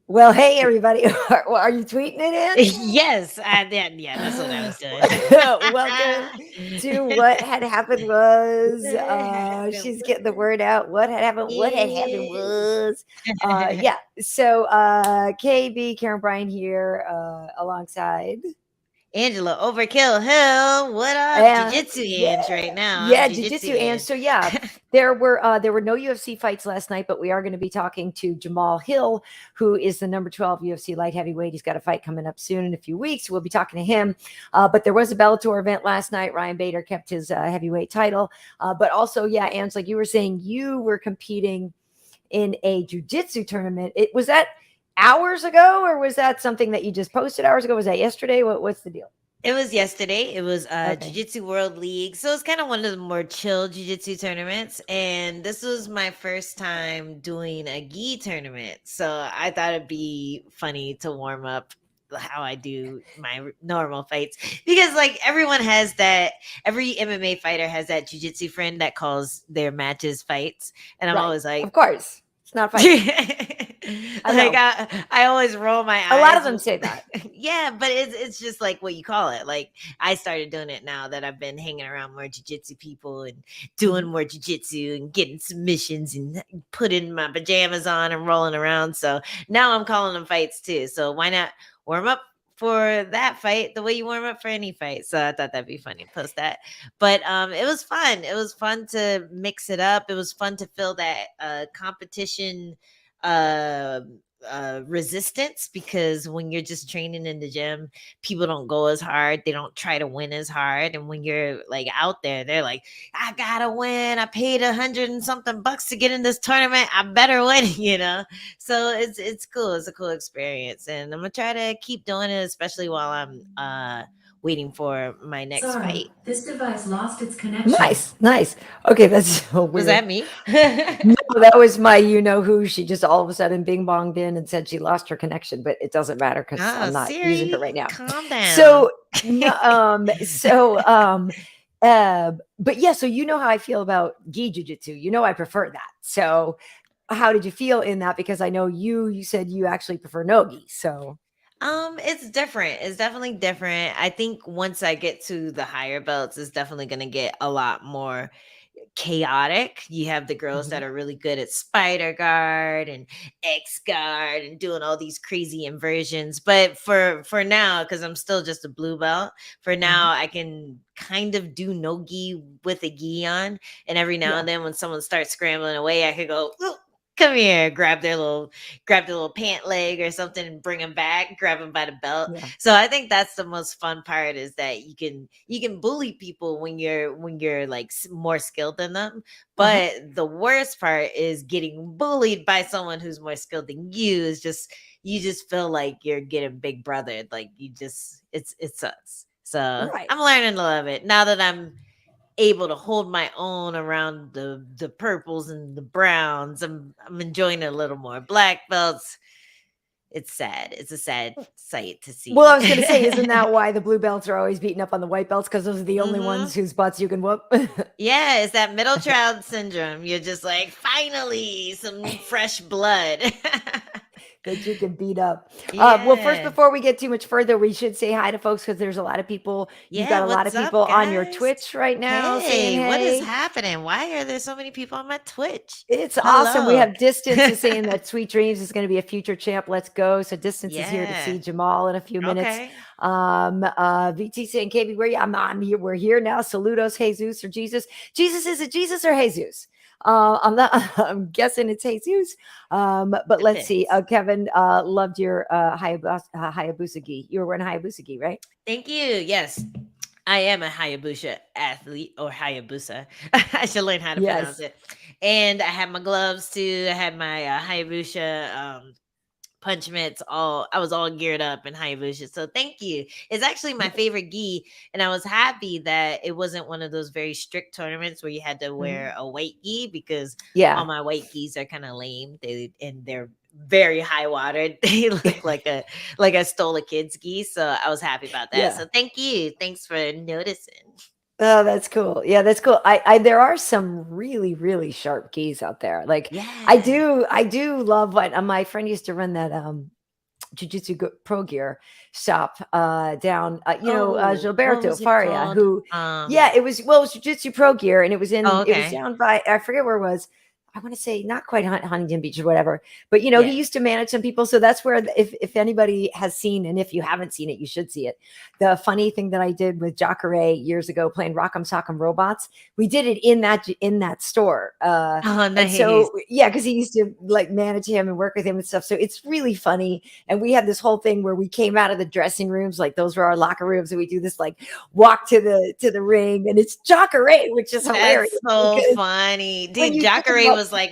Well, hey everybody, are you tweeting it Yes, yeah, that's what I was doing. in? Welcome to what had happened was. What happened She's getting the was word out. What had happened? What had happened yeah. was. Yeah. So, KB, Karen Bryan here, alongside. Angela Overkill Hill. What up? And Jiu-jitsu yeah, hands right now. I'm yeah, jiu-jitsu jujitsu. And hand. so yeah, there were no UFC fights last night, but we are going to be talking to Jamal Hill, who is the number 12 UFC light heavyweight. He's got a fight coming up soon in a few weeks. We'll be talking to him. But there was a Bellator event last night. Ryan Bader kept his heavyweight title. But also, yeah, and like you were saying, you were competing in a jujitsu tournament. It was that hours ago, or was that something that you just posted hours ago? Was that yesterday? What's the deal? It was yesterday. It was Okay. Jiu-Jitsu World League. So it's kind of one of the more chill jiu-jitsu tournaments. And this was my first time doing a gi tournament. So I thought it'd be funny to warm up how I do my normal fights. Because like everyone has that, every MMA fighter has that jiu-jitsu friend that calls their matches fights. And I'm Right. always Of like, course. It's not fighting. like I know. I always roll my A lot of eyes. them say that. Yeah, but it's just like what you call it. Like I started doing it now that I've been hanging around more jujitsu people and doing Mhm. more jujitsu and getting submissions and putting my pajamas on and rolling around. So now I'm calling them fights too. So why not warm up for that fight the way you warm up for any fight? So I thought that'd be funny to post that. But it was fun. It was fun to mix it up. It was fun to feel that competition uh resistance, because when you're just training in the gym, people don't go as hard, they don't try to win as hard, and when you're like out there, they're like, I gotta win, I paid 100 and something bucks to get in this tournament, I better win. So it's cool, it's a cool experience, and I'm gonna try to keep doing it, especially while I'm waiting for my next Sorry, fight. this device lost its connection. Nice, nice. Okay, that's so Was weird. that me? No, that was my you know who. She just all of a sudden bing bonged in and said she lost her connection, but it doesn't matter because Oh, I'm not using it Siri, right now. calm down. So no, but yeah, so you know how I feel about gi jujitsu. You know I prefer that. So how did you feel in that? Because I know you said you actually prefer no gi. So It's different. It's definitely different. I think once I get to the higher belts, it's definitely gonna get a lot more chaotic. You have the girls that mhm. are really good at spider guard and X guard and doing all these crazy inversions. But for now, because I'm still just a blue belt, for Mhm. now I can kind of do no gi with a gi on. And every now Yeah, and then when someone starts scrambling away, I could go, "Ooh, come here," grab their little pant leg or something and bring them back, grab them by the belt. yeah. So I think that's the most fun part, is that you can bully people when you're like more skilled than them. Uh-huh. But the worst part is getting bullied by someone who's more skilled than you. Is just, you just feel like you're getting big brothered. Like you just, it sucks. So Right. I'm learning to love it now that I'm able to hold my own around the purples and the browns. I'm enjoying it a little more. Black belts, it's sad. It's a sad sight to Well, I see. was gonna say, isn't that why the blue belts are always beating up on the white belts? Because those are the only Hmm. ones whose butts you can whoop. Yeah, it's that middle child syndrome. You're just like, finally, some fresh blood. That you can beat up. Well, first, Yeah. before we get too much further, we should say hi to folks because there's a lot of people. You've Yeah. got a lot of What's up, people on your guys? Twitch right now saying Hey, what is hey. happening? Why are there so many people on my Twitch? It's awesome. We Hello. have Distance is saying that Sweet Dreams is going to be a future champ. Let's go. So Distance is here to Yeah. see Jamal in a few minutes. Okay. VT saying, KB, where you? I'm here. We're here now. Saludos, Jesus or Jesus. Jesus, is it Jesus or Jesus? I'm not. I'm guessing it's Jesus. But let's see. Depends. Kevin loved your Hayabusa gi. You were wearing Hayabusa gi, right? Thank you. Yes. I am a Hayabusa athlete, or Hayabusa. I should learn how to pronounce Yes. it. And I had my gloves too. I had my Hayabusa punch mitts. All I was all geared up in Hayabusa. So thank you. It's actually my Yes. favorite gi, and I was happy that it wasn't one of those very strict tournaments where you had to Mhm. wear a white gi, because all Yeah. my white gis are kind of lame. They're very high watered. They look like I stole a kid's gi. So I was happy about that. Yeah. So thank you. Thanks for noticing. Oh, that's cool. Yeah, that's cool. I there are some really, sharp keys out there. Like Yeah. I do love what my friend used to run that Pro Gear shop down, what Gilberto was it Faria, called? who, it was Jiu-Jitsu Pro Gear, and it was Oh, it was okay. down by, I forget where it was. I want to say not quite Huntington Beach or whatever, but Yeah. he used to manage some people. So that's where, if anybody has seen, and if you haven't seen it, you should see it. The funny thing that I did with Jacare years ago, playing Rock'em Sock'em Robots, we did it in that store. Oh, And nice. so, because he used to like manage him and work with him and stuff. So it's really funny. And we had this whole thing where we came out of the dressing rooms, like those were our locker rooms, and we do this like walk to the ring, and it's Jacare, which is hilarious. That's so funny. Dude, you Jacare come was like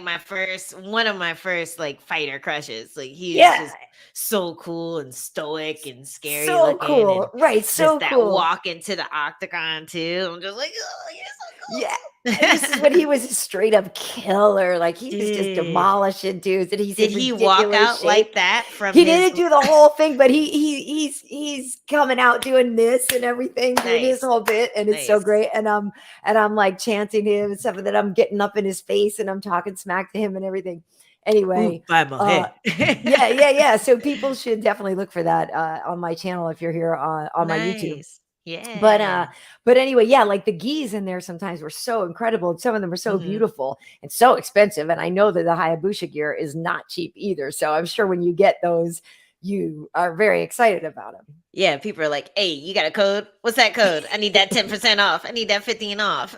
one of my first like fighter crushes. Like he was Yeah. just so cool and stoic and scary So looking. cool. And Right. So just that cool. walk into the octagon too. I'm just like, oh, you're so cool. Yeah. And this is when he was a straight up killer. Like he was just Dude. demolishing dudes, and he's Did in he walk ridiculous out shape. like that from He his didn't do the whole thing, but he's coming out doing this and everything, doing his Nice. whole bit, and it's so Nice. great. And I'm like chanting him and stuff, and then I'm getting up in his face and I'm talking smack to him and everything. Anyway, Ooh, by my head. yeah. So people should definitely look for that on my channel if you're here on my YouTube. Nice. Yeah. But anyway, yeah, like the gis in there sometimes were so incredible, and some of them are so Mhm. beautiful and so expensive. And I know that the Hayabusa gear is not cheap either. So I'm sure when you get those, you are very excited about them. Yeah, people are like, hey, you got a code? What's that code? I need that 10% off. I need that 15 off.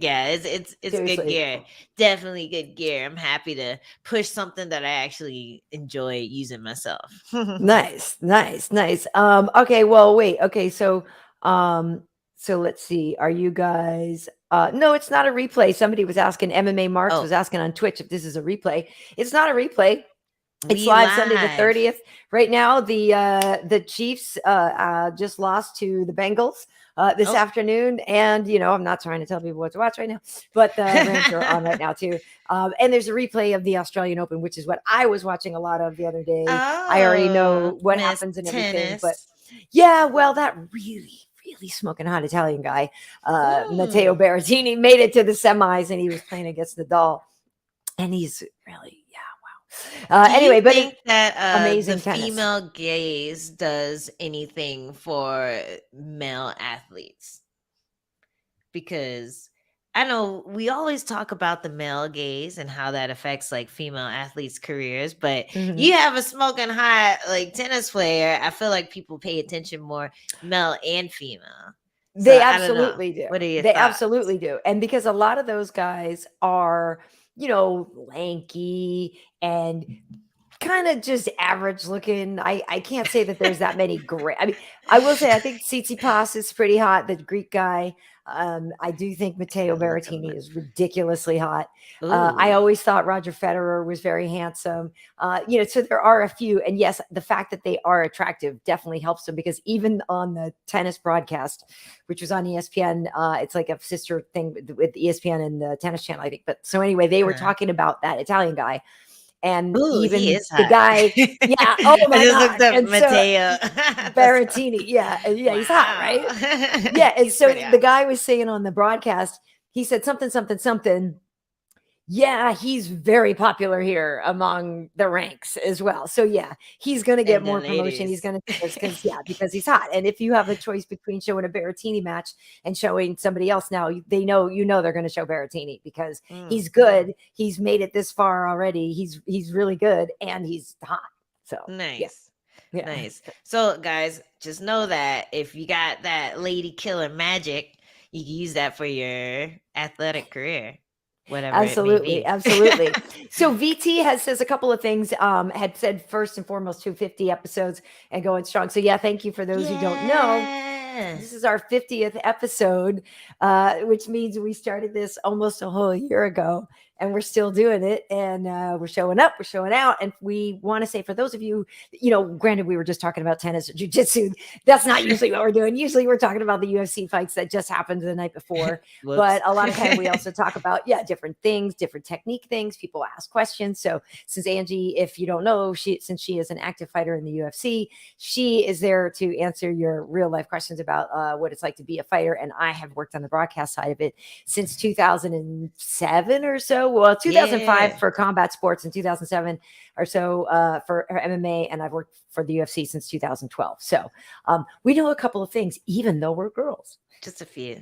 Yeah, it's good Seriously. gear. Definitely good gear. I'm happy to push something that I actually enjoy using myself. Nice. Okay, well, wait. Okay, so let's see. Are you guys no, it's not a replay. Somebody was asking, MMA Marks Oh. was asking on Twitch if this is a replay. It's not a replay. It's We live Sunday the live. 30th. Right now, the Chiefs just lost to the Bengals this Oh. afternoon. And, I'm not trying to tell people what to watch right now, but the Rams are on right now too. And there's a replay of the Australian Open, which is what I was watching a lot of the other day. I already know what Miss happens and everything. Tennis. But yeah, well, that really smoking hot Italian guy, Matteo Berrettini, made it to the semis, and he was playing against Nadal. And he's really, wow. Do Anyway, you but think that amazing the tennis. female gaze does anything for male athletes? Because I know we always talk about the male gaze and how that affects like female athletes' careers, but Mhm. you have a smoking hot like tennis player. I feel like people pay attention more, male and female. They So, I don't know. absolutely do. What are your They thoughts? absolutely do. And because a lot of those guys are, lanky and kind of just average looking. I can't say that there's that many great. I mean, I will say I think Tsitsipas is pretty hot, the Greek guy. I do think Matteo Look at Berrettini him. is ridiculously hot. I Ooh. always thought Roger Federer was very handsome. So there are a few, and yes, the fact that they are attractive definitely helps them, because even on the tennis broadcast, which was on ESPN, it's like a sister thing with ESPN and the tennis channel, I think. But so anyway, they were talking about that Italian guy. And Ooh, even he is the hot. guy, yeah. Oh my I just God! looked up And so Matteo Berrettini, yeah, he's hot, right? Wow. Yeah, and He's so pretty the hot. guy was saying on the broadcast, he said something. Yeah, he's very popular here among the ranks as well. So yeah, he's going to get And the more promotion. He's ladies. going to because he's hot. And if you have a choice between showing a Berrettini match and showing somebody else now, they know they're going to show Berrettini because he's good. He's made it this far already. He's really good, and he's hot. So Nice. yeah. Nice. So guys, just know that if you got that lady killer magic, you can use that for your athletic career. Whatever Absolutely. it may be. So VT says a couple of things, had said first and foremost 250 episodes and going strong. So yeah, thank you for those who don't know. This is our 50th episode, which means we started this almost a whole year ago, and we're still doing it, and we're showing up, we're showing out. And we want to say, for those of you, granted, we were just talking about tennis or jiu-jitsu. That's not usually what we're doing. Usually we're talking about the UFC fights that just happened the night before. But a lot of time we also talk about, different things, different technique things. People ask questions. So since Angie, if you don't know, since she is an active fighter in the UFC, she is there to answer your real life questions about what it's like to be a fighter. And I have worked on the broadcast side of it since 2007 or so, Well, 2005 Yeah. for combat sports and 2007 or so for MMA. And I've worked for the UFC since 2012. So we know a couple of things, even though we're girls. Just a few.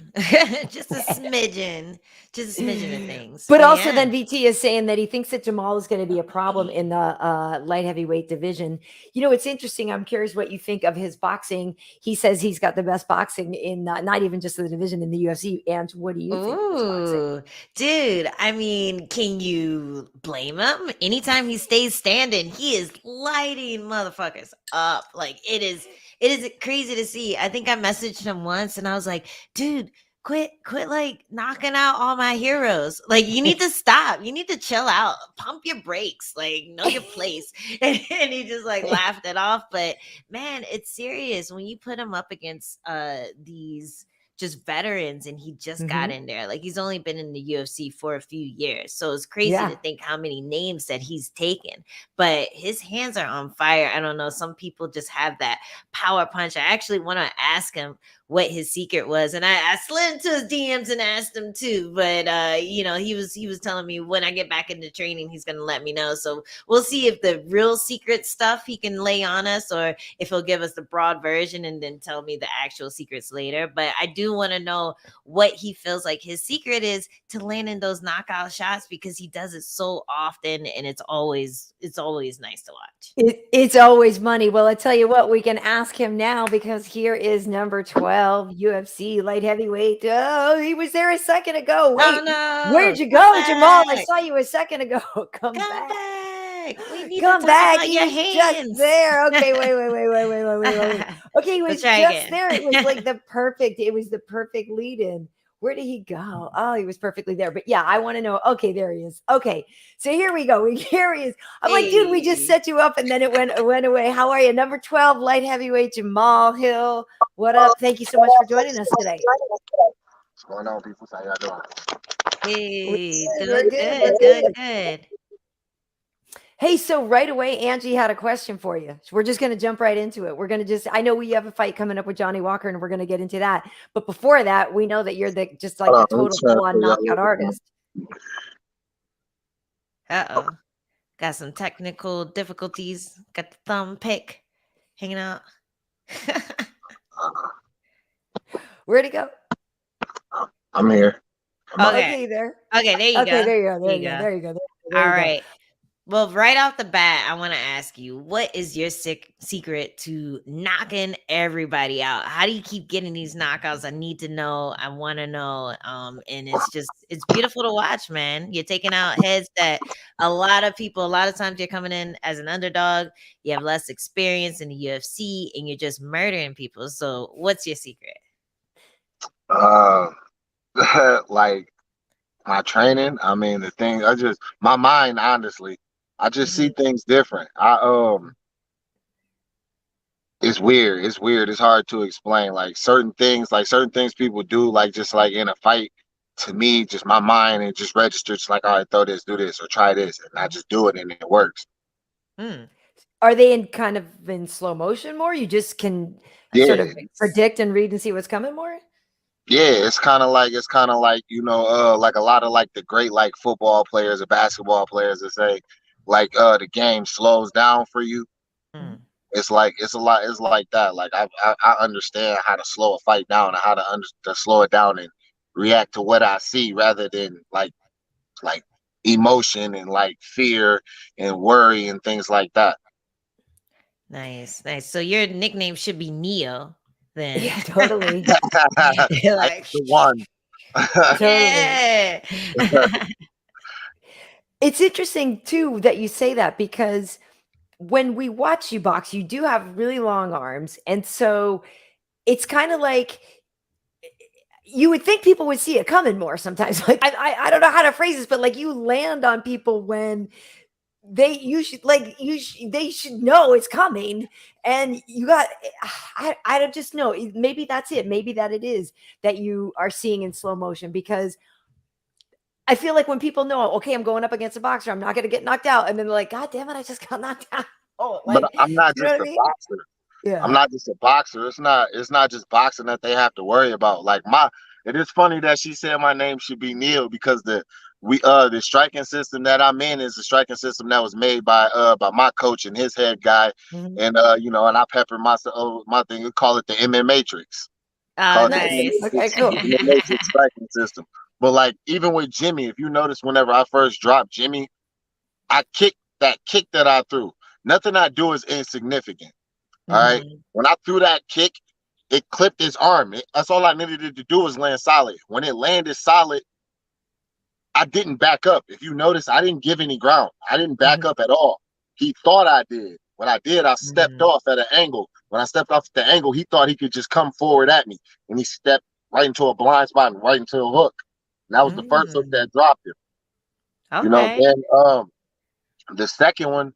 Just a smidgen. Just a smidgen of things. But also yeah. then VT is saying that he thinks that Jamal is going to be a problem in the light heavyweight division. You know, it's interesting. I'm curious what you think of his boxing. He says he's got the best boxing in not even just the division in the UFC. And what do you think of his boxing? Ooh, dude, I mean, can you blame him? Anytime he stays standing, he is lighting motherfuckers up. Like it is crazy to see. I think I messaged him once and I was like, dude, quit like knocking out all my heroes. Like you need to stop. You need to chill out. Pump your brakes. Like know your place. And he just like laughed it off. But man, it's serious when you put him up against these just veterans and he just got in there. Like he's only been in the UFC for a few years. So it's crazy to think how many names that he's taken. But his hands are on fire. I don't know. Some people just have that power punch. I actually want to ask him what his secret was. And I slid into his DMs and asked him too. But you know, he was telling me when I get back into training, he's gonna let me know. So we'll see if the real secret stuff he can lay on us or if he'll give us the broad version and then tell me the actual secrets later. But I do want to know what he feels like his secret is to landing those knockout shots because he does it so often and it's always nice to watch. It's always money. Well, I tell you what, we can ask him now because here is number 12 UFC light heavyweight. Oh, he was there a second ago. Wait, oh, no. where'd you go, Jamal? I saw you a second ago. Come back. We need Come to talk back. about He your was hands. just there. Okay, wait. Okay, he was Let's try just again. there. It was like it was the perfect lead in. Where did he go? Oh, he was perfectly there. But yeah, I want to know. Okay, there he is. Okay, so here we go. Here he is. I'm like, dude, we just set you up and then it went away. How are you? Number 12, light heavyweight, Jamahal Hill. What up? Thank you so much for joining us today. What's going on, people? How y'all doing? Hey, We're doing good. good, good. Hey, so right away, Angie had a question for you. So we're just going to jump right into it. We're going to I know we have a fight coming up with Johnny Walker and we're going to get into that. But before that, we know that you're just like a total full-on knockout artist. Uh-oh. Got some technical difficulties. Got the thumb pick hanging out. Where'd he go? I'm here. Okay, there. Okay, there you go. Okay, there you go. All right. Well, right off the bat, I want to ask you, what is your secret to knocking everybody out? How do you keep getting these knockouts? I need to know. I want to know. And it's beautiful to watch, man. You're taking out heads that a lot of times you're coming in as an underdog. You have less experience in the UFC and you're just murdering people. So what's your secret? Like my training. I mean, the thing. My mind. Honestly, I just see things different. It's weird. It's hard to explain. Like certain things people do, like just like in a fight. To me, just my mind and just registers like, all right, throw this, do this, or try this, and I just do it and it works. Are they in slow motion more? You just can sort of predict and read and see what's coming more? Yeah, it's kind of like like a lot of like the great like football players or basketball players that say like the game slows down for you. It's like it's like that. Like I understand how to slow a fight down and how to slow it down and react to what I see rather than like emotion and like fear and worry and things like that. Nice. So your nickname should be Neo. Then. Yeah, totally. Like the one. Yeah. It's interesting too that you say that because when we watch you box, you do have really long arms, and so it's kind of like you would think people would see it coming more sometimes. Like I don't know how to phrase this, but like you land on people when they should know it's coming, and you got I don't just know, maybe that's it, maybe that it is that you are seeing in slow motion, because I feel like when people know, okay, I'm going up against a boxer, I'm not going to get knocked out, and then they're like, God damn it, I just got knocked out. But I'm not just a boxer. Yeah, I'm not just a boxer. It's not just boxing that they have to worry about. Like It is funny that she said my name should be Neil because the striking system that I'm in is a striking system that was made by my coach and his head guy, and you know, and I pepper my thing. We call it the MM Matrix. Oh, nice. Okay, cool. The Matrix striking system. But like even with Jimmy, if you notice, whenever I first dropped Jimmy, I kicked that kick that I threw. Nothing I do is insignificant. All right. When I threw that kick, it clipped his arm. That's all I needed it to do was land solid. When it landed solid, I didn't back up. If you notice, I didn't give any ground. I didn't back up at all. He thought I did. When I did, I stepped off at an angle. When I stepped off at the angle, he thought he could just come forward at me. And he stepped right into a blind spot and right into a hook. And that was the first hook that dropped him. Okay. You know, then the second one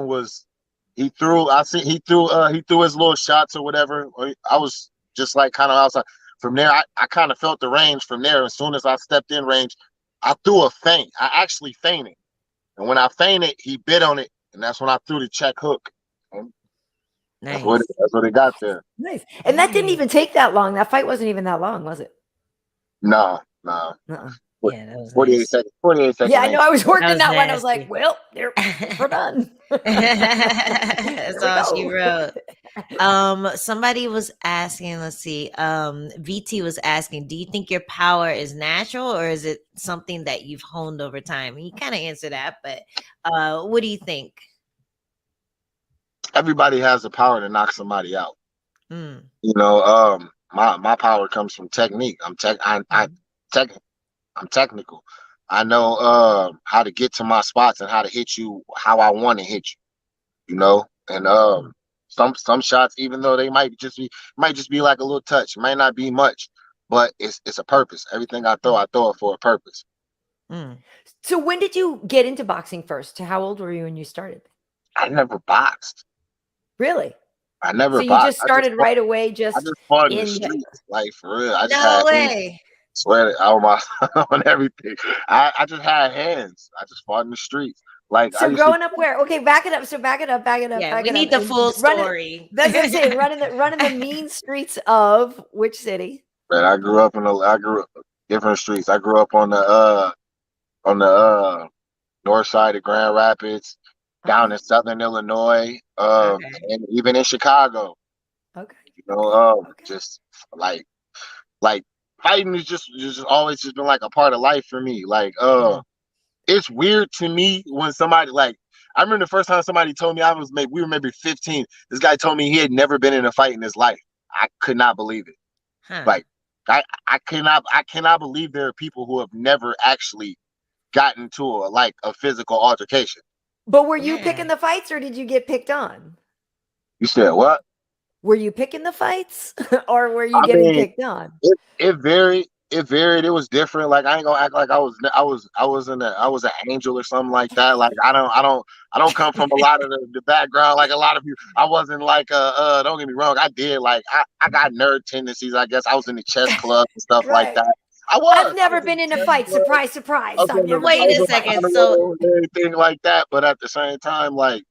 was he threw his little shots or whatever. I was just like kind of outside. From there, I kind of felt the range from there. As soon as I stepped in range, I threw a feint. I actually feinted. And when I feinted, he bit on it. And that's when I threw the check hook. Nice. That's what it got there. Nice. And that didn't even take that long. That fight wasn't even that long, was it? No. Yeah, that was 48 nice. seconds. 48 seconds. Yeah, I know. I was working that one. I was nasty. like, well, we're done. That's all she wrote. Somebody was asking, let's see, VT was asking, do you think your power is natural or is it something that you've honed over time? And you kind of answered that, but what do you think? Everybody has the power to knock somebody out. Mm. You know, my power comes from technique. I'm technical. I know how to get to my spots and how to hit you how I want to hit you. You know, and some shots, even though they might just be like a little touch, it might not be much, but it's a purpose. Everything I throw it for a purpose. Mm. So when did you get into boxing first? How old were you when you started? I never boxed. Really? I never So boxed. you just started right away, I just fought in the streets, like for real. I just No had way. sweat on my on everything. I just had hands. I just fought in the streets. Like So growing up where? Okay, back it up. So back it up. Yeah, we need the full story. That's what I'm saying. Running the mean streets of which city? Man, I grew up different streets. I grew up on the north side of Grand Rapids, down in Southern Illinois, and even in Chicago. Okay. You know, just like fighting is just always just been like a part of life for me. Like, it's weird to me when somebody like, I remember the first time somebody told me we were maybe 15. This guy told me he had never been in a fight in his life. I could not believe it. Huh. Like, I cannot believe there are people who have never actually gotten to a physical altercation. But were you picking the fights or did you get picked on? You said what? Were you picking the fights or were you getting picked on? It varied. It was different. Like I ain't gonna act like I was an angel or something like that. Like I don't come from a lot of the background like a lot of you. I wasn't like don't get me wrong. I did like I got nerd tendencies. I guess I was in the chess club and stuff like that. I've never been in a fight. Surprise, surprise. Wait a second. So anything like that, but at the same time, like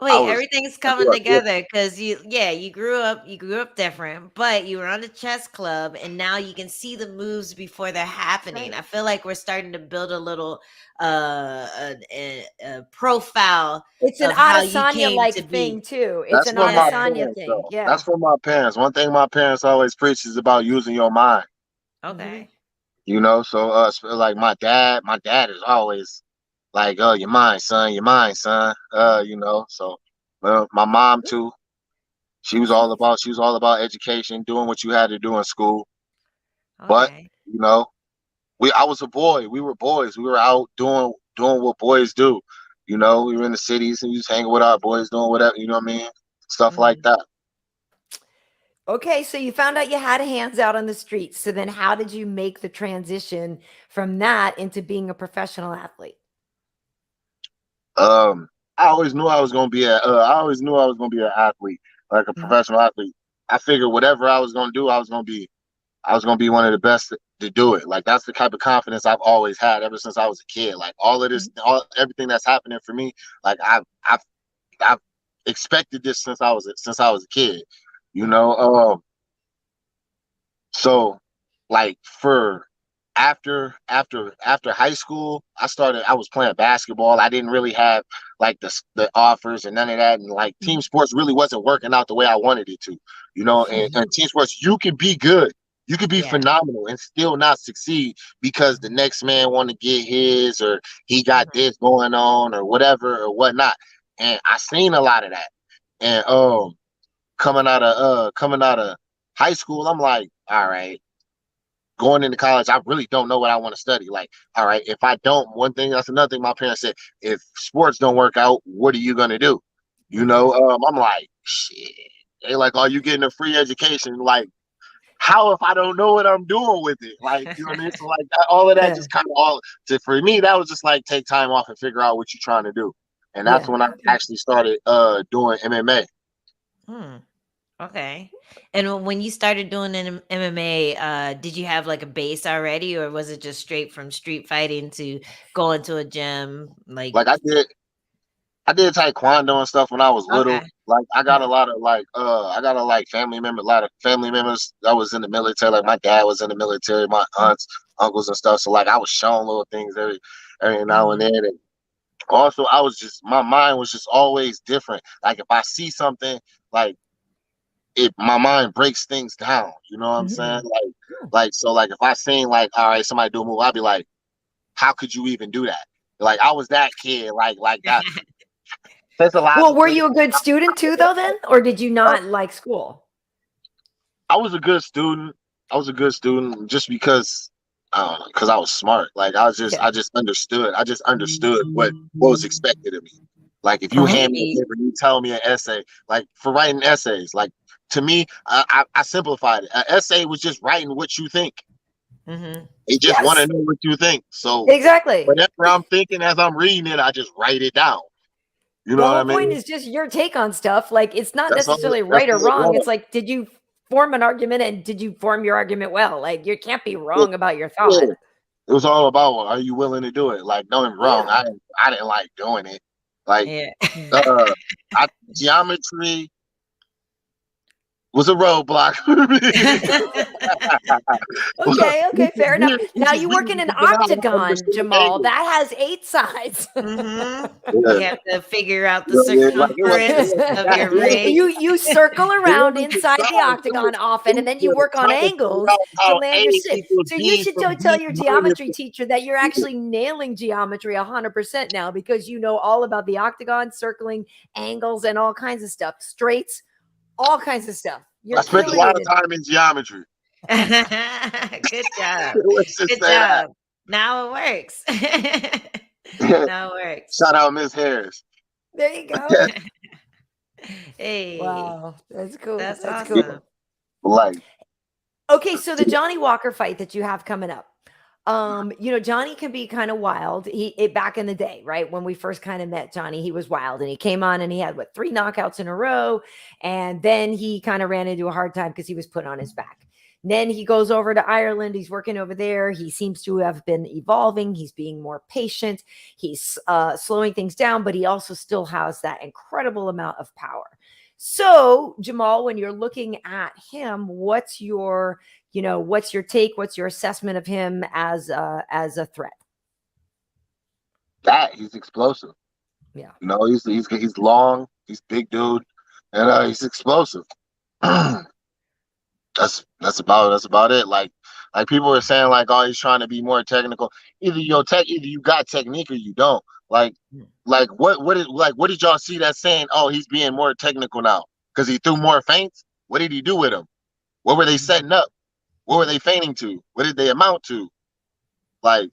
everything's coming together because you grew up different, but you were on the chess club and now you can see the moves before they're happening. Right. I feel like we're starting to build a little a profile. It's an Adesanya-like thing too. It's an Adesanya thing. Yeah. That's for my parents. One thing my parents always preach is about using your mind. Okay. You know, so like my dad is always like, oh, your mind, son. You know, so my mom too. She was all about education, doing what you had to do in school. Okay. But you know, I was a boy. We were boys. We were out doing what boys do. You know, we were in the cities and we was hanging with our boys, doing whatever. You know what I mean? Stuff like that. Okay, so you found out you had hands out on the streets. So then how did you make the transition from that into being a professional athlete? I always knew I was going to be an athlete, like a professional athlete. I figured whatever I was going to do, I was going to be one of the best to do it. Like that's the type of confidence I've always had ever since I was a kid. Like all of this, everything that's happening for me, like I've expected this since I was a kid. You know, So like for after high school, I was playing basketball. I didn't really have like the offers and none of that. And like team sports really wasn't working out the way I wanted it to, and team sports, you could be good. You could be phenomenal and still not succeed because the next man want to get his, or he got this going on or whatever or whatnot. And I seen a lot of that. And coming out of high school, I'm like, all right, going into college, I really don't know what I want to study. Like, all right, if I don't, that's another thing my parents said, if sports don't work out, what are you gonna do? I'm like, shit. They like, oh, you getting a free education? Like, how if I don't know what I'm doing with it? Like, you know what I mean? So like all of that just kind of for me, that was just like take time off and figure out what you're trying to do. And that's when I actually started doing MMA. Okay. And when you started doing an MMA, did you have like a base already, or was it just straight from street fighting to going to a gym? Like I did taekwondo and stuff when I was little. Okay. Like I got a lot of family members, a lot of family members that was in the military. Like my dad was in the military, my aunts, uncles and stuff. So like I was shown little things every now and then. And also my mind was just always different. Like if I see something, like my mind breaks things down. You know what I'm saying? So if I seen like, all right, somebody do a move, I'd be like, how could you even do that? Like I was that kid, like that. There's a lot. Well, were you a good student too, though, then? Or did you not like school? I was a good student. Just because I was smart. Like I just understood. I just understood what was expected of me. Like if you hand me a paper, you tell me an essay, like for writing essays, like to me, I simplified it. An essay was just writing what you think. They just want to know what you think. So exactly, whatever I'm thinking as I'm reading it, I just write it down. You know what I mean? The whole point is just your take on stuff. Like it's not necessarily right or wrong. It's like, did you form an argument and did you form your argument well? Like you can't be wrong about your thought. It was all about, are you willing to do it? Like, don't get me wrong. I didn't like doing it. Like, geometry was a roadblock for me. Okay, fair enough. Now you work in an octagon, Jamal. That has 8 sides. You have to figure out the circumference of your ring. You circle around inside the octagon often, and then you work on angles to land your sit. So you should tell your geometry teacher that you're actually nailing geometry 100% now, because you know all about the octagon, circling, angles, and all kinds of stuff. Straights, all kinds of stuff. I spent a lot of time in geometry. Good job. Good job. Now it works. Now it works. Shout out Miss Harris. There you go. Hey. Wow. That's cool. That's awesome. Cool. Like. Okay, so the Johnny Walker fight that you have coming up. Johnny can be kind of wild. Back in the day, right? When we first kind of met Johnny, he was wild, and he came on and he had 3 knockouts in a row. And then he kind of ran into a hard time because he was put on his back. And then he goes over to Ireland. He's working over there. He seems to have been evolving. He's being more patient. He's slowing things down, but he also still has that incredible amount of power. So, Jamal, when you're looking at him, what's your take? What's your assessment of him as a threat? That he's explosive. Yeah. He's long, he's big dude, and he's explosive. That's about it. Like people are saying, like, oh, he's trying to be more technical. Either you got technique or you don't. Like what did y'all see that saying, oh, he's being more technical now because he threw more feints? What did he do with them? What were they setting up? What were they feigning to? What did they amount to? Like,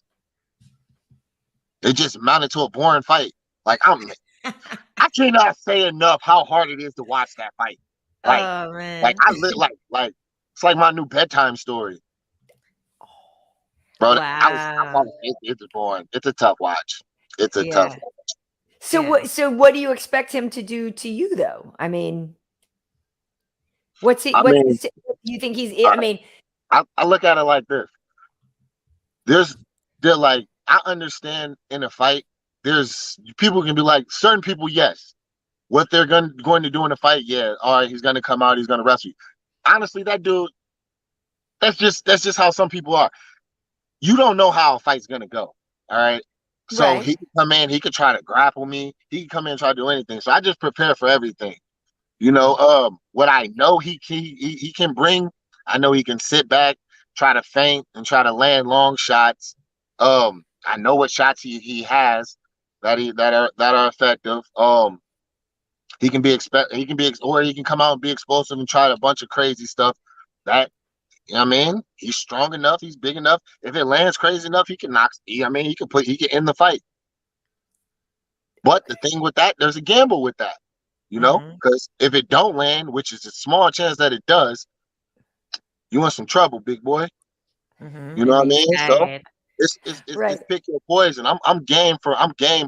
they just amounted to a boring fight. Like, I cannot say enough how hard it is to watch that fight. Like, oh man, like it's like my new bedtime story. Bro, wow. It's boring. It's a tough watch. It's a tough watch. So what do you expect him to do to you, though? I mean, do you think he's? I mean, I look at it like this. I understand in a fight, there's people can be like, certain people, yes. What they're going to do in a fight, yeah, all right, he's going to come out, he's going to wrestle you. Honestly, that dude, That's just how some people are. You don't know how a fight's gonna go. All right. So Right. he can come in, he could try to grapple me, he can come in and try to do anything. So I just prepare for everything. What I know he can bring, I know he can sit back, try to feint, and try to land long shots. I know what shots he has that are effective. Or he can come out and be explosive and try a bunch of crazy stuff. That I mean, he's strong enough, he's big enough. If it lands crazy enough, he can knock. He can end the fight. But the thing with that, there's a gamble with that, because if it don't land, which is a small chance that it does, you in some trouble, big boy. You know what I mean? So it's Right. pick your poison. I'm game.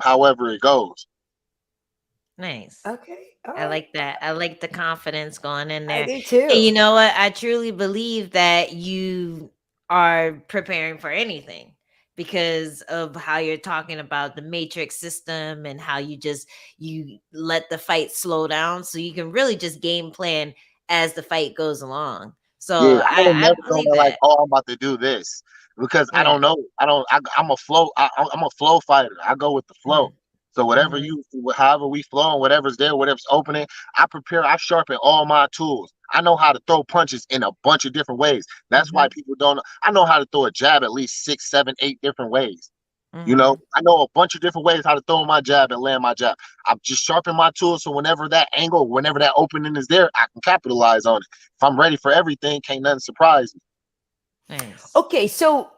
However it goes. Nice. Okay. All I right. like that. I like the confidence going in I there. do too. And you know what? I truly believe that you are preparing for anything because of how you're talking about the matrix system and how you let the fight slow down so you can really just game plan as the fight goes along. So Yeah, I ain't I never believe gonna like, that. oh, I'm about to do this because I Yeah. don't know. I'm a flow. I'm a flow fighter. I go with the flow. Mm. So Mhm. however we flow and whatever's there, whatever's opening, I prepare. I sharpen all my tools. I know how to throw punches in a bunch of different ways. That's why people don't. I know how to throw a jab at least 6, 7, 8 different ways. Mhm. I know a bunch of different ways how to throw my jab and land my jab. I'm just sharpen my tools so whenever that angle, whenever that opening is there, I can capitalize on it. If I'm ready for everything, can't nothing surprise me. Nice. Okay, so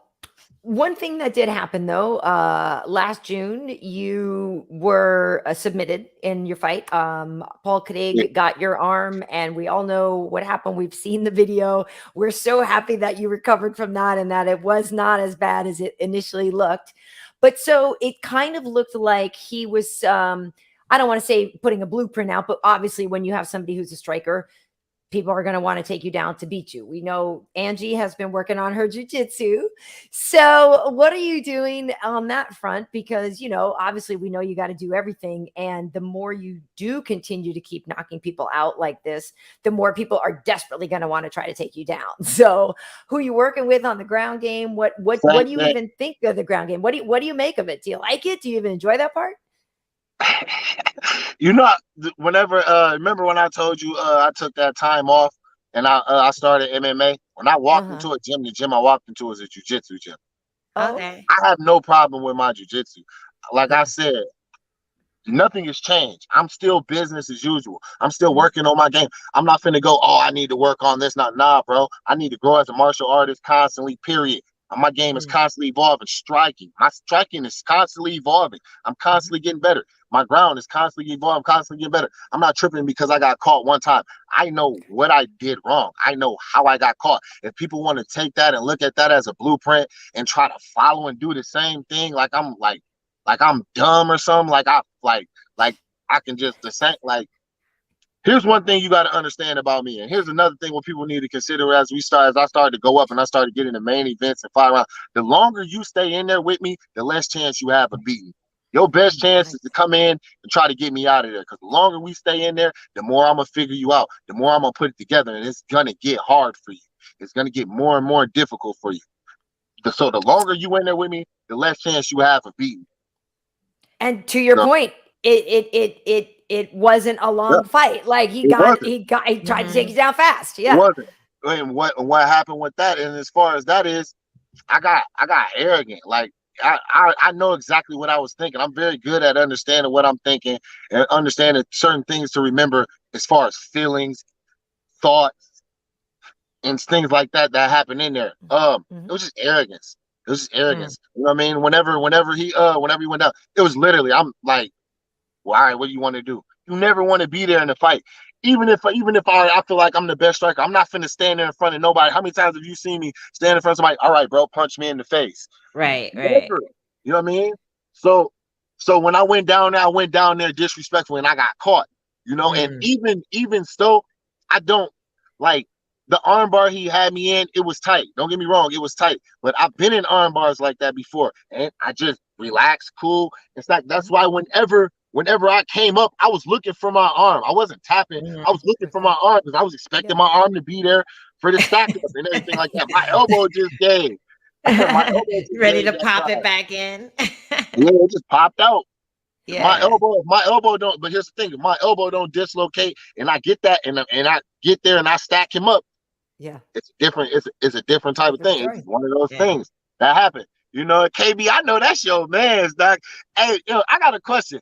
one thing that did happen though, last June, you were submitted in your fight. Paul Yeah, Koenig got your arm, and we all know what happened. We've seen the video. We're so happy that you recovered from that and that it was not as bad as it initially looked. But so it kind of looked like he was, I don't want to say putting a blueprint out, but obviously when you have somebody who's a striker, people are going to want to take you down to beat you. We know Angie has been working on her jujitsu. So, what are you doing on that front? Because, obviously, we know you got to do everything. And the more you do continue to keep knocking people out like this, the more people are desperately going to want to try to take you down. So, who are you working with on the ground game? What same do you thing. even think of the ground game? What do you make of it? Do you like it? Do you even enjoy that part? you know, whenever remember when I told you I took that time off and I started MMA. When I walked Uh-huh. into a gym, the gym I walked into was a jujitsu gym. Oh, Okay. I have no problem with my jujitsu. Like I Yeah. said, nothing has changed. I'm still business as usual. I'm still mhm, working on my game. I'm not finna go, oh, I need to work on this. Nah, bro. I need to grow as a martial artist constantly, period. My game is Mm. constantly evolving. My striking is constantly evolving. I'm Mhm. constantly getting better. My ground is constantly evolving, constantly getting better. I'm not tripping because I got caught one time. I know what I did wrong. I know how I got caught. If people want to take that and look at that as a blueprint and try to follow and do the same thing, like I'm dumb or something, like I can just the same like here's one thing you got to understand about me, and here's another thing what people need to consider as I started to go up and I started getting the main events and fight around. The longer you stay in there with me, the less chance you have of beating. Your best chance is to come in and try to get me out of there. Because the longer we stay in there, the more I'm gonna figure you out, the more I'm gonna put it together, and it's gonna get hard for you. It's gonna get more and more difficult for you. So the longer you in there with me, the less chance you have of beating. And to your So, point, it wasn't a yeah, long fight. Like he it got wasn't. he tried to take Mhm. you down fast. It Yeah. wasn't. And what happened with that? And as far as that is, I got arrogant. Like I know exactly what I was thinking. I'm very good at understanding what I'm thinking and understanding certain things to remember as far as feelings, thoughts, and things like that happen in there. It Mhm. was just arrogance. It was just Mm. arrogance. You know what I mean? Whenever he went down, it was literally I'm like, well, all right, what do you want to do? You never want to be there in the fight. Even if I feel like I'm the best striker, I'm not finna stand there in front of nobody. How many times have you seen me stand in front of somebody? All right, bro, punch me in the face. Right, right. Never. You know what I mean? So so when I went down there, I went down there disrespectful and I got caught. And Mm. even so, I don't like the armbar he had me in, it was tight. Don't get me wrong, it was tight. But I've been in arm bars like that before. And I just relax, cool. It's like that's why whenever I came up, I was looking for my arm. I wasn't tapping. I was looking for my arm because I was expecting my arm to be there for the stack up and everything like that. My elbow just gave. My elbow just Ready gave to that pop time. it back in. Yeah, it just popped out. Yeah. My elbow don't. But here's the thing: if my elbow don't dislocate, and I get that, and I get there, and I stack him up. Yeah, It's different. It's a different type of thing. story. It's one of those things that happen. You know, KB, I know that's your man's, doc. Hey, yo, I got a question.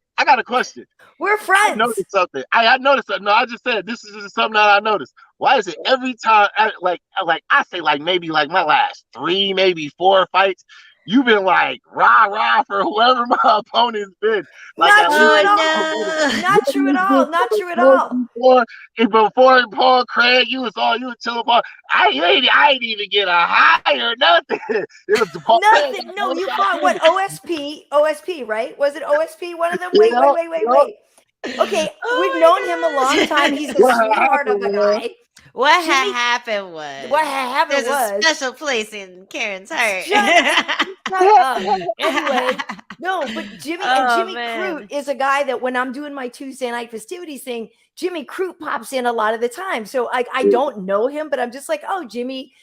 We're I friends. noticed something. I noticed something. No, I just said this is just something that I noticed. Why is it every time, like I say, like maybe like my last 3, maybe 4 fights, you've been like rah for whoever my opponent's been. Like Not at true least at all. no. Not true at all. Not true at all. Before Paul Craig, you was chilling. I ain't even get a high or nothing. It was the Paul Nothing. Craig. No, you fought what? OSP, right? Was it OSP? One of them? Yeah, Wait. Okay, Oh we've my known him a God. long time. He's a What sweetheart of a happened, man? guy. What Jimmy- happened was What happened there's a was special place in Karyn's heart. shut up. Anyway, no, but Jimmy man. Crute is a guy that when I'm doing my Tuesday night festivities thing, Jimmy Crute pops in a lot of the time. So I don't know him, but I'm just like, oh, Jimmy's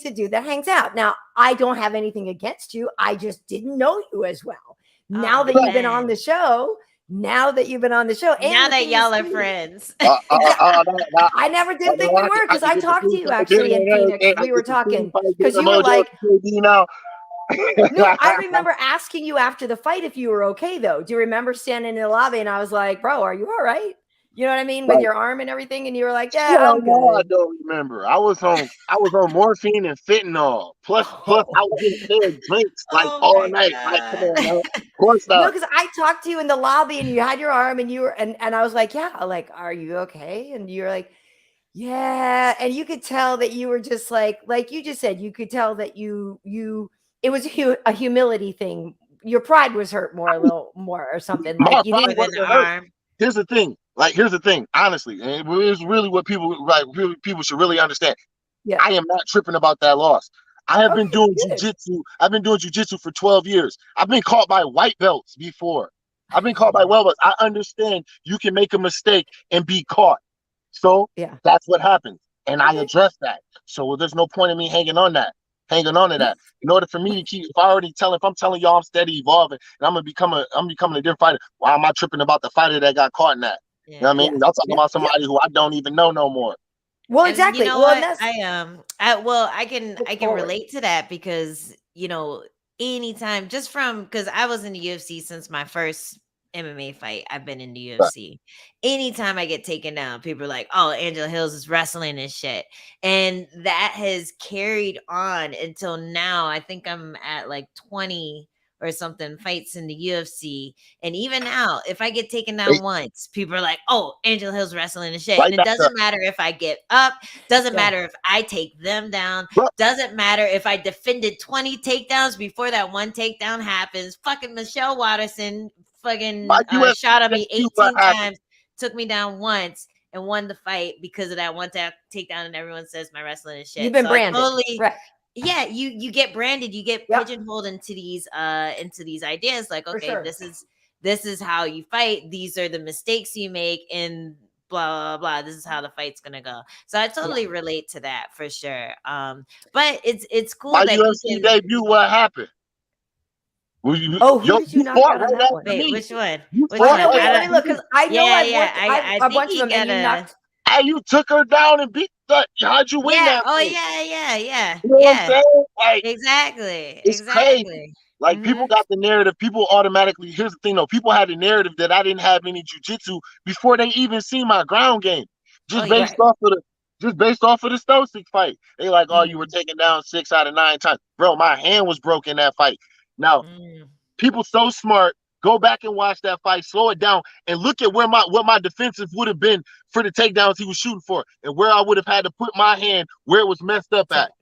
a dude that hangs out. Now, I don't have anything against you. I just didn't know you as well. Now that you've been on the show, and now that y'all are too, friends. I never did think we were because I talked to you actually in Phoenix. We were talking because you were like, no, I remember asking you after the fight if you were okay, though. Do you remember standing in the lobby and I was like, bro, are you all right? You know what I mean? With your arm and everything. And you were like, yeah, I'm good. I don't remember. I was on morphine and fentanyl. Plus I was getting drinks like all night. Like, come on, man. Of course not. No, because I talked to you in the lobby and you had your arm and you were and I was like, yeah, like, are you okay? And you were like, yeah. And you could tell that you were just like you just said, you could tell that it was a humility thing. Your pride was hurt a little more or something. Like you didn't want the arm. Here's the thing. Honestly, and it's really what people should really understand. Yeah. I am not tripping about that loss. I have been doing jiu-jitsu. I've been doing jiu-jitsu for 12 years. I've been caught by white belts before. I've been caught by white belts. I understand you can make a mistake and be caught. So that's what happens. And I address that. So there's no point in me hanging on to that. In order for me to keep, if I'm telling y'all I'm steady evolving and I'm becoming a different fighter, why am I tripping about the fighter that got caught in that? You know what I mean? Y'all talking about somebody who I don't even know no more. Well, exactly. You know what? I can relate to that because anytime because I was in the UFC since my first MMA fight. I've been in the UFC. Anytime I get taken down, people are like, "Oh, Angela Hills is wrestling and shit," and that has carried on until now. I think I'm at like 20 or something fights in the UFC, and even now, if I get taken down once, people are like, "Oh, Angela Hills wrestling and shit," and it doesn't matter if I get up, doesn't matter if I take them down, doesn't matter if I defended 20 takedowns before that one takedown happens. Fucking Michelle Watterson shot at me 18 times, took me down once, and won the fight because of that one takedown. And everyone says my wrestling is shit. You've been branded, right? Yeah, you get branded, you get pigeonholed into these ideas. Like, okay, this is how you fight. These are the mistakes you make, and blah blah blah. This is how the fight's gonna go. So I totally relate to that for sure. But it's cool. My that UFC debut, what happened? Who did you knock out on that one? Wait, which one? Let me look, because I know I a bunch of them, and you knocked. Hey, you took her down and beat that. How'd you win that? Oh, thing? yeah. You know what I'm saying? Like, exactly. It's crazy. Like, people got the narrative. People automatically, here's the thing though, people had the narrative that I didn't have any jiu-jitsu before they even see my ground game. Just based off of the Stosic fight. They like, oh, you were taken down 6 out of 9 times. Bro, my hand was broken in that fight. Now, people so smart, go back and watch that fight, slow it down, and look at what my defensive would have been for the takedowns he was shooting for, and where I would have had to put my hand where it was messed up at.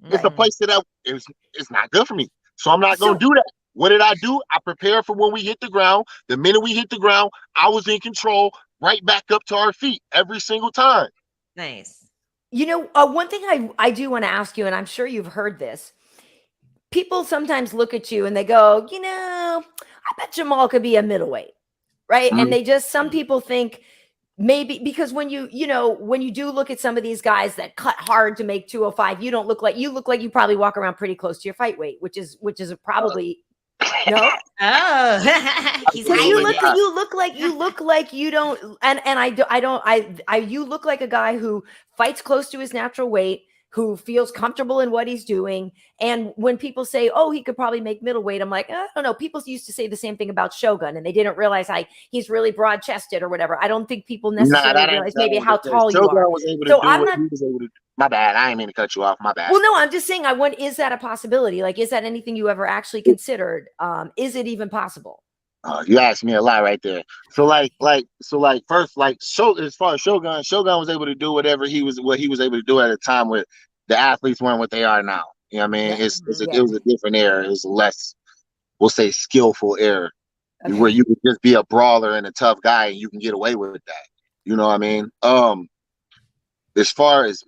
It's a place that it's not good for me. So I'm not going to do that. What did I do? I prepared for when we hit the ground. The minute we hit the ground, I was in control, right back up to our feet every single time. Nice. You know, one thing I do want to ask you, and I'm sure you've heard this. People sometimes look at you and they go, I bet Jamahal could be a middleweight. right? And they just, some people think maybe because when you do look at some of these guys that cut hard to make 205, you look like you probably walk around pretty close to your fight weight, which is probably no. Oh, he's Because you hiding look like you don't, and you look like a guy who fights close to his natural weight, who feels comfortable in what he's doing. And when people say, oh, he could probably make middleweight, I'm like, I don't know. People used to say the same thing about Shogun, and they didn't realize he's really broad chested or whatever. I don't think people necessarily realize maybe how tall you are. Was able to do what he was able to do. My bad. I ain't mean to cut you off. My bad. Well, no, I'm just saying, is that a possibility? Like, is that anything you ever actually considered? Is it even possible? You asked me a lot right there. So first, as far as Shogun was able to do what he was able to do at a time where the athletes weren't what they are now. You know what I mean? It was a different era. It was a less, we'll say, skillful era, where you could just be a brawler and a tough guy and you can get away with that. You know what I mean? As far as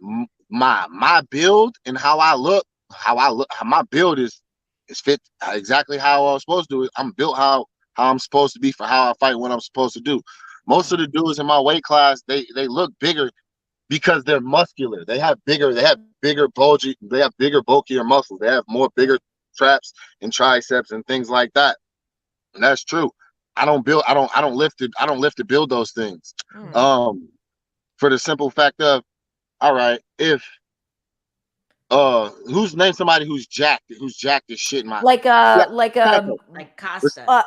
my build and how I look, my build is fit exactly how I was supposed to do it. I'm built how I'm supposed to be for how I fight, what I'm supposed to do. Most of the dudes in my weight class, they look bigger because they're muscular. They have bigger, bulkier muscles. They have bigger traps and triceps and things like that. And that's true. I don't lift to build those things. For the simple fact of, all right, if name somebody who's jacked as shit in my like Costa,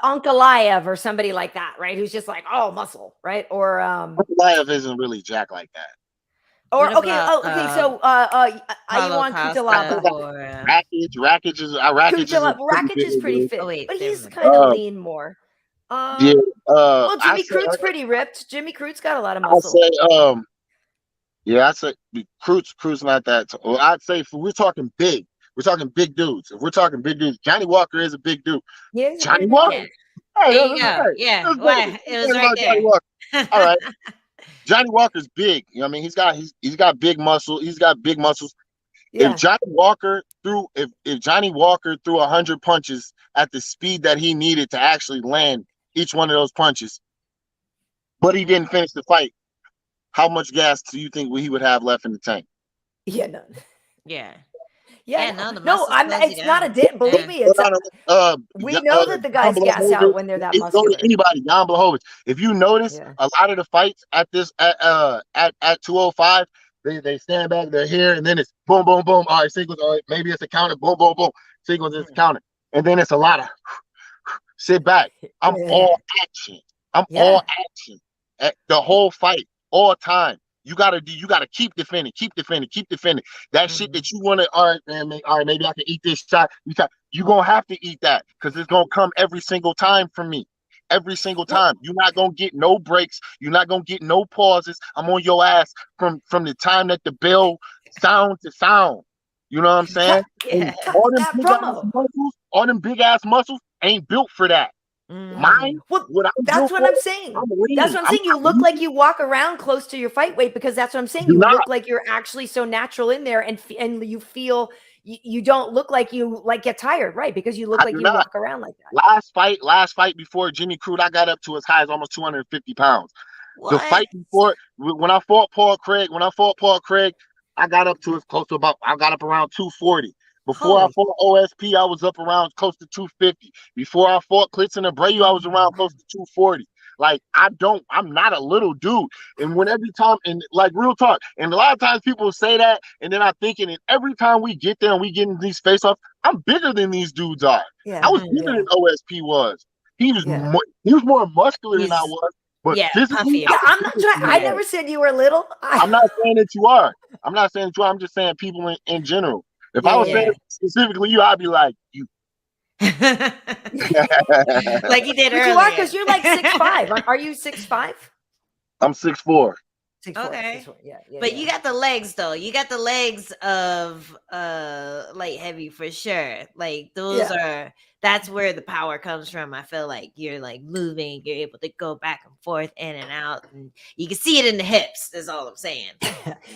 Ankalaev or somebody like that, right? Who's just like muscle, right? Or Ankalaev isn't really jacked like that. Or so Iwan Kutalaba. Rakic is pretty fit, but he's kind of lean more. Well, Jimmy Crute's pretty ripped. Jimmy Crute's got a lot of muscle. I'd say Crute's not that. I'd say we're talking big dudes. If we're talking big dudes, Johnny Walker is a big dude. Yeah, Johnny Walker. There you go. Yeah, it was right there. All right. Johnny Walker's big. You know what I mean? He's got big muscle. He's got big muscles. Yeah. If Johnny Walker threw 100 punches at the speed that he needed to actually land each one of those punches, but he didn't finish the fight, how much gas do you think he would have left in the tank? Yeah, none. Yeah. It's not a dip. Believe me, we know that the guys gas out when they're that muscular. Anybody, Jan Blachowicz. If you notice, a lot of the fights at 205, they stand back, they're here, and then it's boom, boom, boom. All right, sequence. All right, maybe it's a counter. Boom, boom, boom. Sequence is counter, and then it's a lot of sit back. I'm all action. All action at the whole fight, all time. You gotta keep defending. That shit that you want to, all right, man, maybe I can eat this shot. You're gonna have to eat that because it's gonna come every single time from me. Every single time. You're not gonna get no breaks. You're not gonna get no pauses. I'm on your ass from the time that the bell sound to sound. You know what I'm saying? Yeah. All them big ass muscles ain't built for that. Mine. That's what I'm saying. That's what I'm saying. You look like you walk around close to your fight weight because that's what I'm saying. You look like you're actually so natural in there, and you feel you don't look like you get tired, right? Because you look like you walk around like that. Last fight before Jimmy Crute, I got up to as high as almost 250 pounds. What? The fight before, when I fought Paul Craig, I got up to I got up around 240. Before I fought OSP, I was up around close to 250. Before I fought Clitson Abreu, I was around close to 240. Like, I'm not a little dude. And every time, and like real talk, and a lot of times people say that, and then I'm thinking, and every time we get there and we get in these face-offs, I'm bigger than these dudes are. Yeah, I was bigger than OSP was. He was more muscular than I was. But physically, I'm not trying. I never said you were little. I'm not saying that you are. I'm just saying people in general. If I was saying specifically you, I'd be like, you. Like you did earlier. You are, because you're like 6'5". Are you 6'5"? I'm 6'4". Okay. 6'4". But you got the legs though. You got the legs of light heavy for sure. Like those that's where the power comes from. I feel like you're like moving, you're able to go back and forth, in and out, and you can see it in the hips. That's all I'm saying.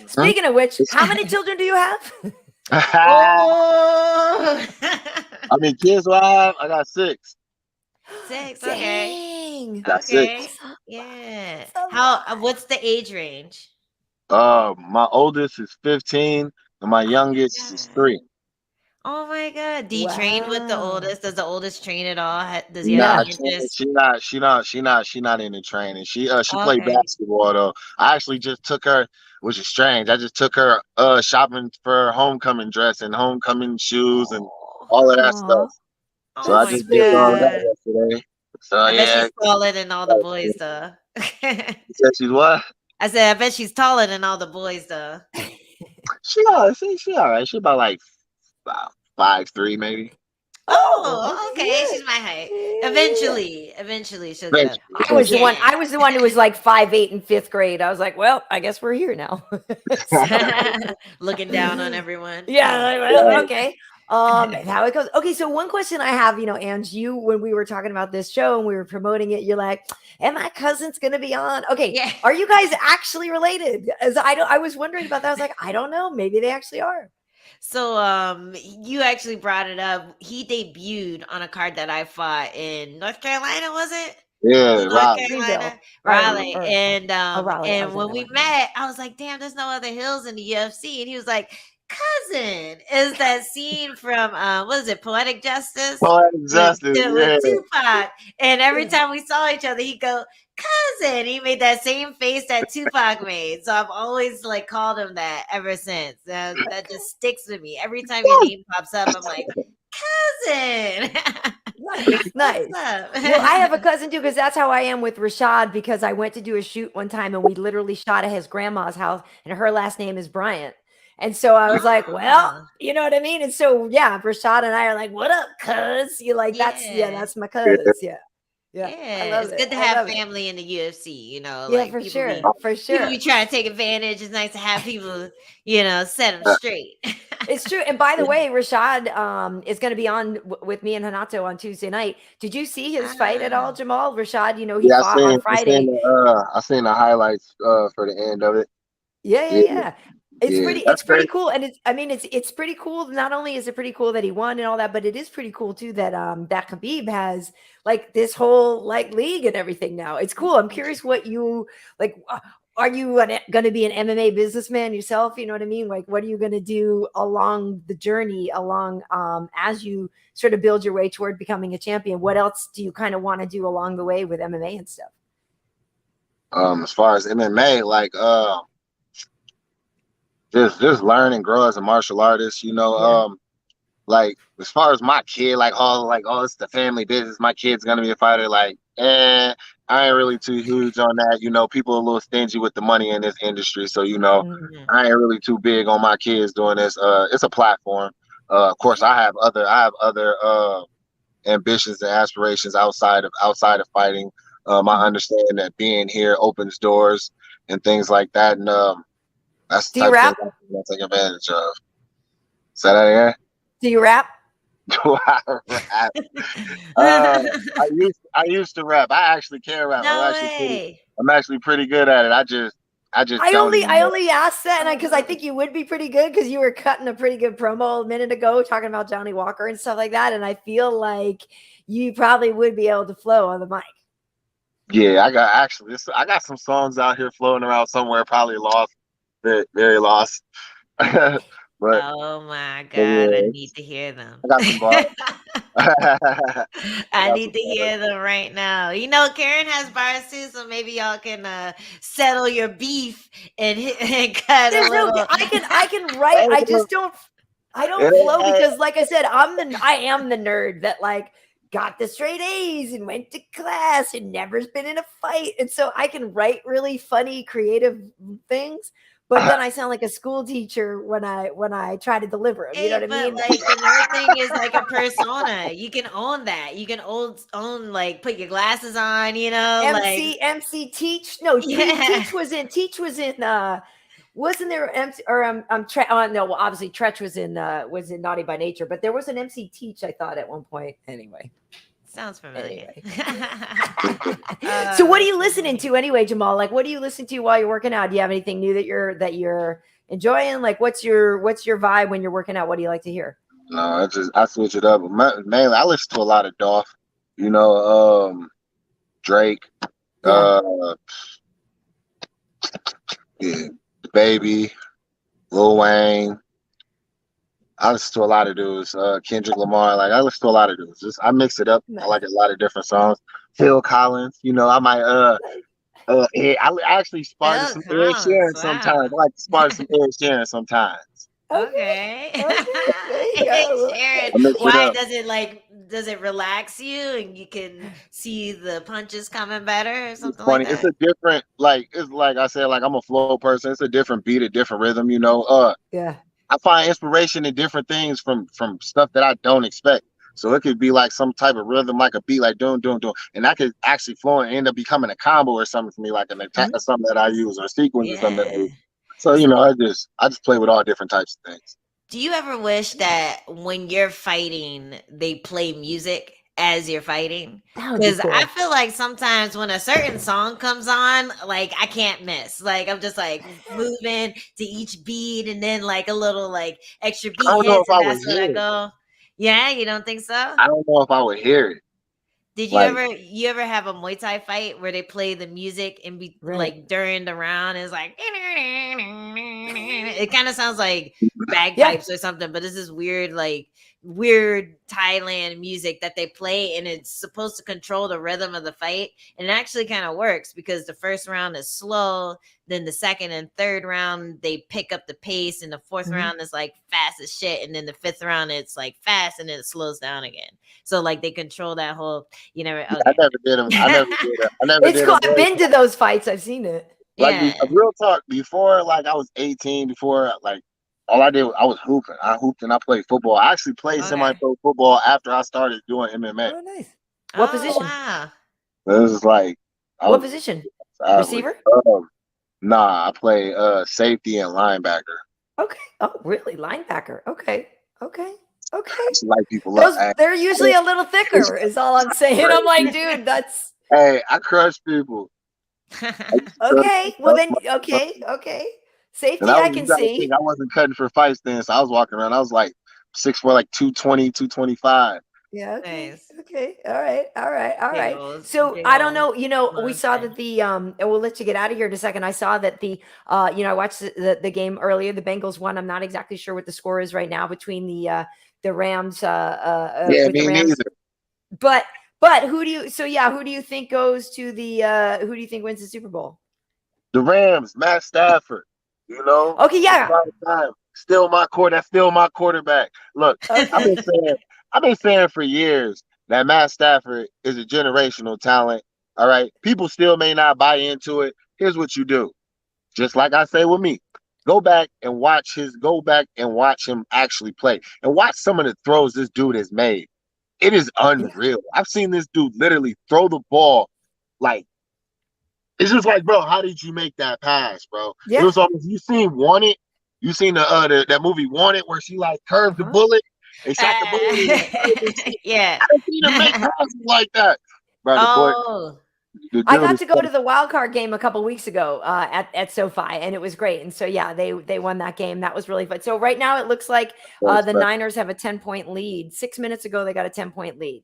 Speaking of which, how many children do you have? I mean, kids, I got 6. 6, okay. Dang. That's Okay. it. Yeah. That's a How? lot. What's the age range? My oldest is 15 and my Oh my youngest is god. 3. Oh my god. Do you train with the Wow. oldest? Does the oldest train at all? Does he have Nah, No. any interest? she not into training. She played Okay. basketball though. I actually just took her, which is strange. I just took her shopping for her homecoming dress and homecoming shoes and all of that Aw, stuff. So Oh I that's my just did all of sweet. god. that yesterday. So I bet yeah. she's taller than all the boys, though. She said she's what? I said, I bet she's taller than all the boys, though. She all right. She about like about 5'3" maybe. Oh, Oh, okay, okay. yeah. She's my height. Yeah. Eventually, she'll get up. Eventually, I was the one. Yeah. I was the one who was like 5'8" in 5th grade. I was like, well, I guess we're here now. So, Looking down on everyone. yeah, like, well, yeah. okay. And how it goes. Okay, so one question I have, Ange, you when we were talking about this show and we were promoting it, you're like, and my cousin's gonna be on. Okay, Yeah. are you guys actually related? As I was wondering about that. I was like, I don't know. Maybe they actually are. So, you actually brought it up. He debuted on a card that I fought in North Carolina, was it? Yeah, North right. Greenville. Carolina, Raleigh, Or oh, Raleigh. I and was in when we Atlanta. met, I was like, "Damn, there's no other hills in the UFC," and he was like, "Cousin, is that scene from what is it, Poetic Justice Poetic with justice. with Yeah. Tupac?" And every Yeah. time we saw each other, he'd go, "Cousin." He made that same face that Tupac made, so I've always like called him that ever since. That just sticks with me. Every time your name pops up, I'm like, "Cousin." Nice, What's nice. up? Well, I have a cousin too, because that's how I am with Rashad. Because I went to do a shoot one time and we literally shot at his grandma's house, and her last name is Bryant. And so I was like, well, Ah, you know what I mean? And so yeah, Rashad and I are like, what up, cuz? You like yeah. that's my cuz. Yeah. Yeah. I Yeah, love it's it. good to I have love it. family in the UFC, Yeah, like for sure. For people sure. be trying to take advantage. It's nice to have people, set them Yeah. straight. It's true. And by the way, Rashad is going to be on with me and Hanato on Tuesday night. Did you see his fight at all, Ah, Jamal? Rashad, he Yeah, fought on Friday. I seen the highlights for the end of it. Yeah, yeah, Yeah, yeah. It's yeah. pretty That's it's pretty great. cool. And it's pretty cool. Not only is it pretty cool that he won and all that, but it is pretty cool too that that Khabib has like this whole like league and everything now. It's cool. I'm curious what you like are you going to be an MMA businessman yourself? You know what I mean? Like what are you going to do along the journey along as you sort of build your way toward becoming a champion? What else do you kind of want to do along the way with MMA and stuff? As far as MMA, like just learn and grow as a martial artist, Yeah. like as far as my kid, like it's the family business. My kid's gonna be a fighter. Like, I ain't really too huge on that. People are a little stingy with the money in this industry, so Mhm. I ain't really too big on my kids doing this. It's a platform. Of course, yeah. I have other ambitions and aspirations outside of fighting. I Mhm. understand that being here opens doors and things like that, and that's Do the you type of thing rap? I want to take advantage of. Say that again. Do you rap? Do I rap? Uh, I used to rap. I actually can rap. No way. I'm actually pretty good at it. I just don't I anymore. only asked that, and Oh, because I think you would be pretty good because you were cutting a pretty good promo a minute ago talking about Johnny Walker and stuff like that, and I feel like you probably would be able to flow on the mic. Yeah, I got some songs out here floating around somewhere, probably lost, very, very lost. but oh my but God, I yeah, need to hear them. I got some bars. I I got need some to bars. hear them right now. Karyn has bars too, so maybe y'all can settle your beef and and cut a There's no, little. I can write. I don't flow It because, like I said, I am the nerd that like got the straight A's and went to class and never's been in a fight, and so I can write really funny, creative things. But then I sound like a school teacher when I try to deliver them. You know Hey, what I but mean? like the nerd thing is like a persona. You can own that. You can own like put your glasses on. Like MC Teach. No, yeah. Teach was in wasn't there MC or no, well obviously Tretch was in Naughty by Nature, but there was an MC Teach I thought at one point. Sounds familiar. Anyway. So what are you That's listening funny. to anyway, Jamal? Like what do you listen to while you're working out? Do you have anything new that you're enjoying? Like what's your vibe when you're working out? What do you like to hear? No, I switch it up. Mainly, I listen to a lot of Dolph. You know, Drake, Yeah. Yeah, Baby, Lil Wayne. I listen to a lot of dudes. Kendrick Lamar. Like I listen to a lot of dudes. Just I mix it up. I like a lot of different songs. Phil Collins. You know, I might I actually spar to Phil some Ed Collins, Sheeran sometimes. wow. I like to spar to some Ed Sheeran sometimes. Okay. Okay. There you go. Sharon, I mix it why up. does it relax you and you can see the punches coming better or It's something like funny. It's that? a different it's like I said, like I'm a flow person. It's a different beat, a different rhythm, you know. Yeah. I find inspiration in different things from stuff that I don't expect. So it could be like some type of rhythm, like a beat, like doom, doom, doom, and that could actually flow and end up becoming a combo or something for me, like an attack or something that I use or a sequence or something that I Yeah. use. So you know, I just play with all different types of things. Do you ever wish that when you're fighting, they play music as you're fighting? That would be Because cool. I feel like sometimes when a certain song comes on, like I can't miss. Like I'm just like moving to each beat and then like a little like extra I beat don't know hits if I and would that's when hear I it. go. Yeah, you don't think so? I don't know if I would hear it. Did Like you ever have a Muay Thai fight where they play the music and be Right. like during the round? It's like it kind of sounds like Yeah. bagpipes or something, but it's this weird Thailand music that they play, and it's supposed to control the rhythm of the fight. And it actually kind of works because the first round is slow, then the second and third round they pick up the pace, and the fourth Mhm. round is like fast as shit, and then the fifth round it's like fast and then it slows down again. So like they control that whole, you know. I Okay. never did them. I never did. I never It's did cool. a I've been to those fights. I've seen it. like Yeah. real talk. Before like I was 18, before like all I did was I was hooping. I hooped and I played football. I actually played Okay. semi-pro football after I started doing MMA. Oh, nice. What Oh position? wow. It was like I What was position? average. Receiver? Nah, I play safety and linebacker. Okay. Oh, really? Linebacker. Okay. Okay. Okay. I just like people up. They're usually a little thicker, is all I'm saying. I'm like, dude, that's Hey, I crush people. okay. Well then, okay. And Safety, I you can gotta think see. I wasn't cutting for fights then, so I was walking around. I was like 6'4", like 220, 225. Yeah. Okay. Nice. Okay. All right. Big old, So big I don't old know. You know, we saw monster. that and we'll let you get out of here in a second. I saw that I watched the game earlier. The Bengals won. I'm not exactly sure what the score is right now between the Rams Yeah, with the me Rams. neither. But who do you think goes to who do you think wins the Super Bowl? The Rams, Matt Stafford. You know, Okay, yeah. time. Still my That's still my quarterback. Look, Okay. I've been saying for years that Matt Stafford is a generational talent. All right, people still may not buy into it. Here's what you do. Just like I say with me, go back and watch him actually play and watch some of the throws this dude has made. It is Yeah. unreal. I've seen this dude literally throw the ball like it's just like, bro, how did you make that pass, bro? It Yeah. was almost you seen Wanted. You seen that movie Wanted where she like curved the Uh-huh. bullet and shot the bullet and it curved and Yeah. I didn't see him make passes like that. Bro, Oh, the I dude got is to go to the wild card game a couple weeks ago at SoFi, and it was great. And so yeah, they won that game. That was really fun. So right now it looks like the Niners have a 10-point lead. 6 minutes ago they got a 10-point lead.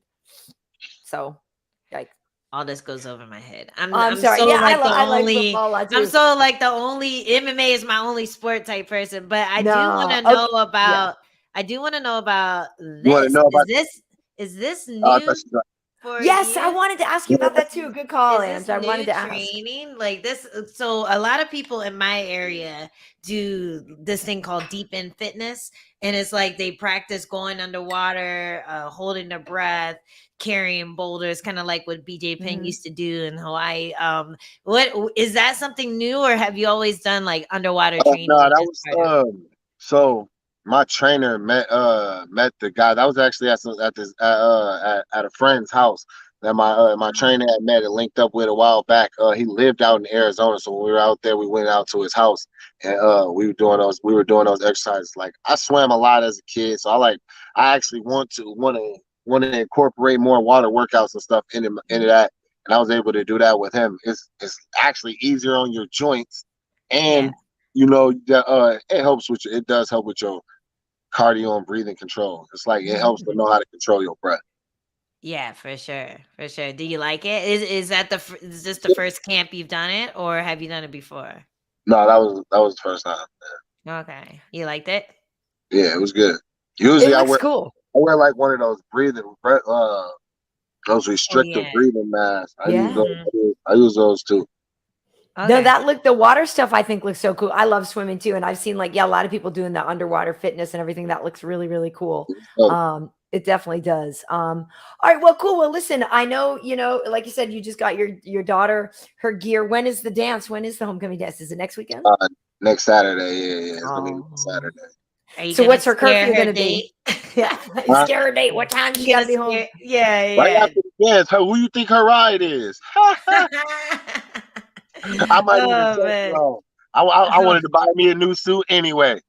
So, like, all this goes over my head. I'm I'm sorry. so Yeah, like the I like only football a lot I'm too. so like the only MMA is my only sport type person, but I do want No, to know okay, yeah. about I do want to know about You want to this. know about? Is this I new thought you got- for Yes, I you? wanted to ask you yeah, about that too. Good call, Is this Ange. I wanted new to ask. training like this? So a lot of people in my area do this thing called deep end fitness, and it's like they practice going underwater, holding their breath, carrying boulders, kind of like what BJ Penn Mhm. used to do in Hawaii. What is that something new, or have you always done like underwater training? no, that as was part of- so my trainer met the guy that was actually at a friend's house that my trainer had met and linked up with a while back. He lived out in Arizona, so when we were out there, we went out to his house and we were doing those exercises. Like I swam a lot as a kid, so I actually want to incorporate more water workouts and stuff into that. And I was able to do that with him. It's actually easier on your joints, Yeah. and it does help with your cardio and breathing control. It's like it helps to know how to control your breath. Yeah, for sure, for sure. Do you like it? Is that is this the first camp you've done it, or have you done it before? No, that was the first time. Okay, you liked it? Yeah, it was good. It Usually looks cool. I wear like one of those those Oh restrictive yeah. breathing masks. Yeah. I use those too. No, Okay. the water stuff I think looks so cool. I love swimming too. And I've seen like, yeah, a lot of people doing the underwater fitness and everything. That looks really, really cool. So, It definitely does. All right, well, cool. Well, listen, I know, like you said, you just got your daughter her gear. When is the dance? When is the homecoming dance? Is it next weekend? next Saturday, yeah, it's gonna be next Oh. Saturday. Are you So gonna what's her scare curfew her going to date? be? Yeah. Huh? Scare her date. What time she You got to gonna be home? scare? Yeah, Right yeah. after the dance, who you think her ride is? I might even Oh test man. her on. I wanted to buy me a new suit anyway.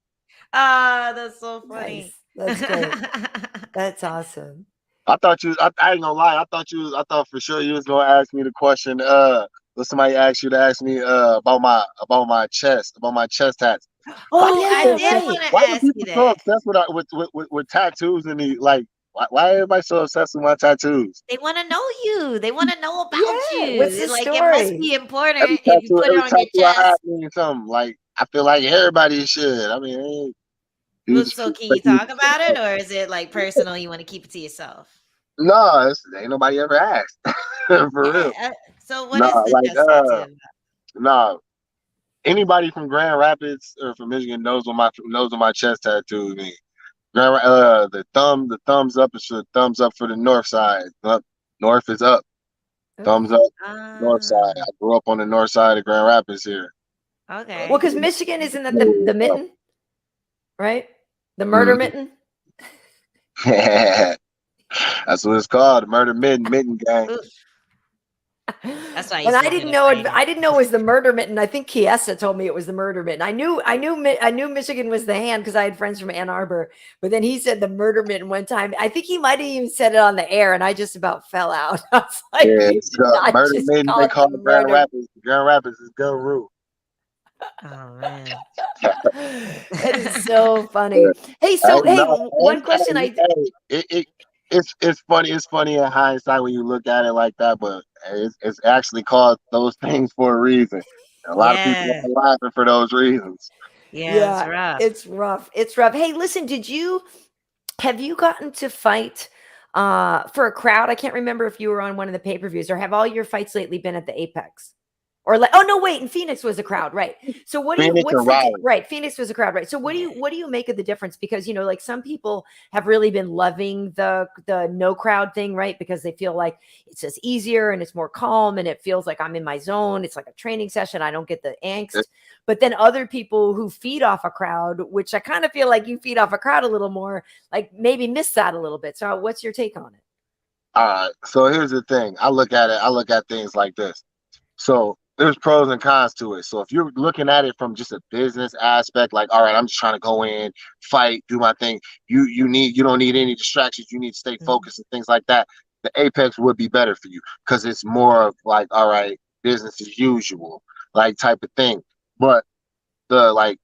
Ah, that's so Nice. funny. That's great. That's awesome. I ain't gonna lie. I thought for sure you was gonna ask me the question. When somebody asked you to ask me about my chest tats. Why Oh, do Oh, I yeah, people did so, right. want to why do ask you people so that. obsessed with tattoos and the like? Why everybody so obsessed with my tattoos? They want to know you. They want to know about Yeah. What's you. the Like it must story? be important if you put it Every on your tattoo I have chest. means something. Like I feel like everybody should. I mean, you Well, just so can you talk about it, or is it like personal? You want to keep it to yourself? no, ain't nobody ever asked for real. Yeah. So what is Nah, the like chest tattoo? nah. Anybody from Grand Rapids or from Michigan knows what my chest tattoo means. The thumbs up is for thumbs up for the north side. Up, north is up. Okay. Thumbs up, north side. Ah, I grew up on the north side of Grand Rapids here. Well, okay. because Michigan isn't that the mitten, right? The murder Mhm. mitten. That's what it's called, the murder mitten gang. Oof, that's why I And used I to be good didn't at know it. fighting. I didn't know it was the murder mitten. I think Kiesa told me it was the murder mitten. I knew Michigan was the hand because I had friends from Ann Arbor. But then he said the murder mitten one time. I think he might have even said it on the air, and I just about fell out. I was like, Yeah, "You it's did not murder just mitten. call They it call the it Grand murder." Rapids. Grand Rapids is Guru. Oh man. That is so funny. Hey, Hey, so hey, no, one question it's funny. It's funny in hindsight when you look at it like that, but it's actually called those things for a reason. A lot of people Yeah. are laughing for those reasons. Yeah, it's Yeah, rough. it's rough. It's rough. Hey, listen, have you gotten to fight for a crowd? I can't remember if you were on one of the pay-per-views, or have all your fights lately been at the Apex? Or like, oh no, wait, and Phoenix was a crowd, right? So Phoenix what's and the Raleigh. right? Phoenix was a crowd, right? So Yeah. what do you make of the difference? Because like some people have really been loving the no crowd thing, right? Because they feel like it's just easier and it's more calm and it feels like I'm in my zone. It's like a training session. I don't get the angst. But then other people who feed off a crowd, which I kind of feel like you feed off a crowd a little more, like maybe miss that a little bit. So what's your take on it? All right. So here's the thing. I look at things like this. So there's pros and cons to it. So if you're looking at it from just a business aspect, like, all right, I'm just trying to go in, fight, do my thing. You don't need any distractions. You need to stay Mhm. focused and things like that. The Apex would be better for you because it's more of like, all right, business as usual, like type of thing. But bro, I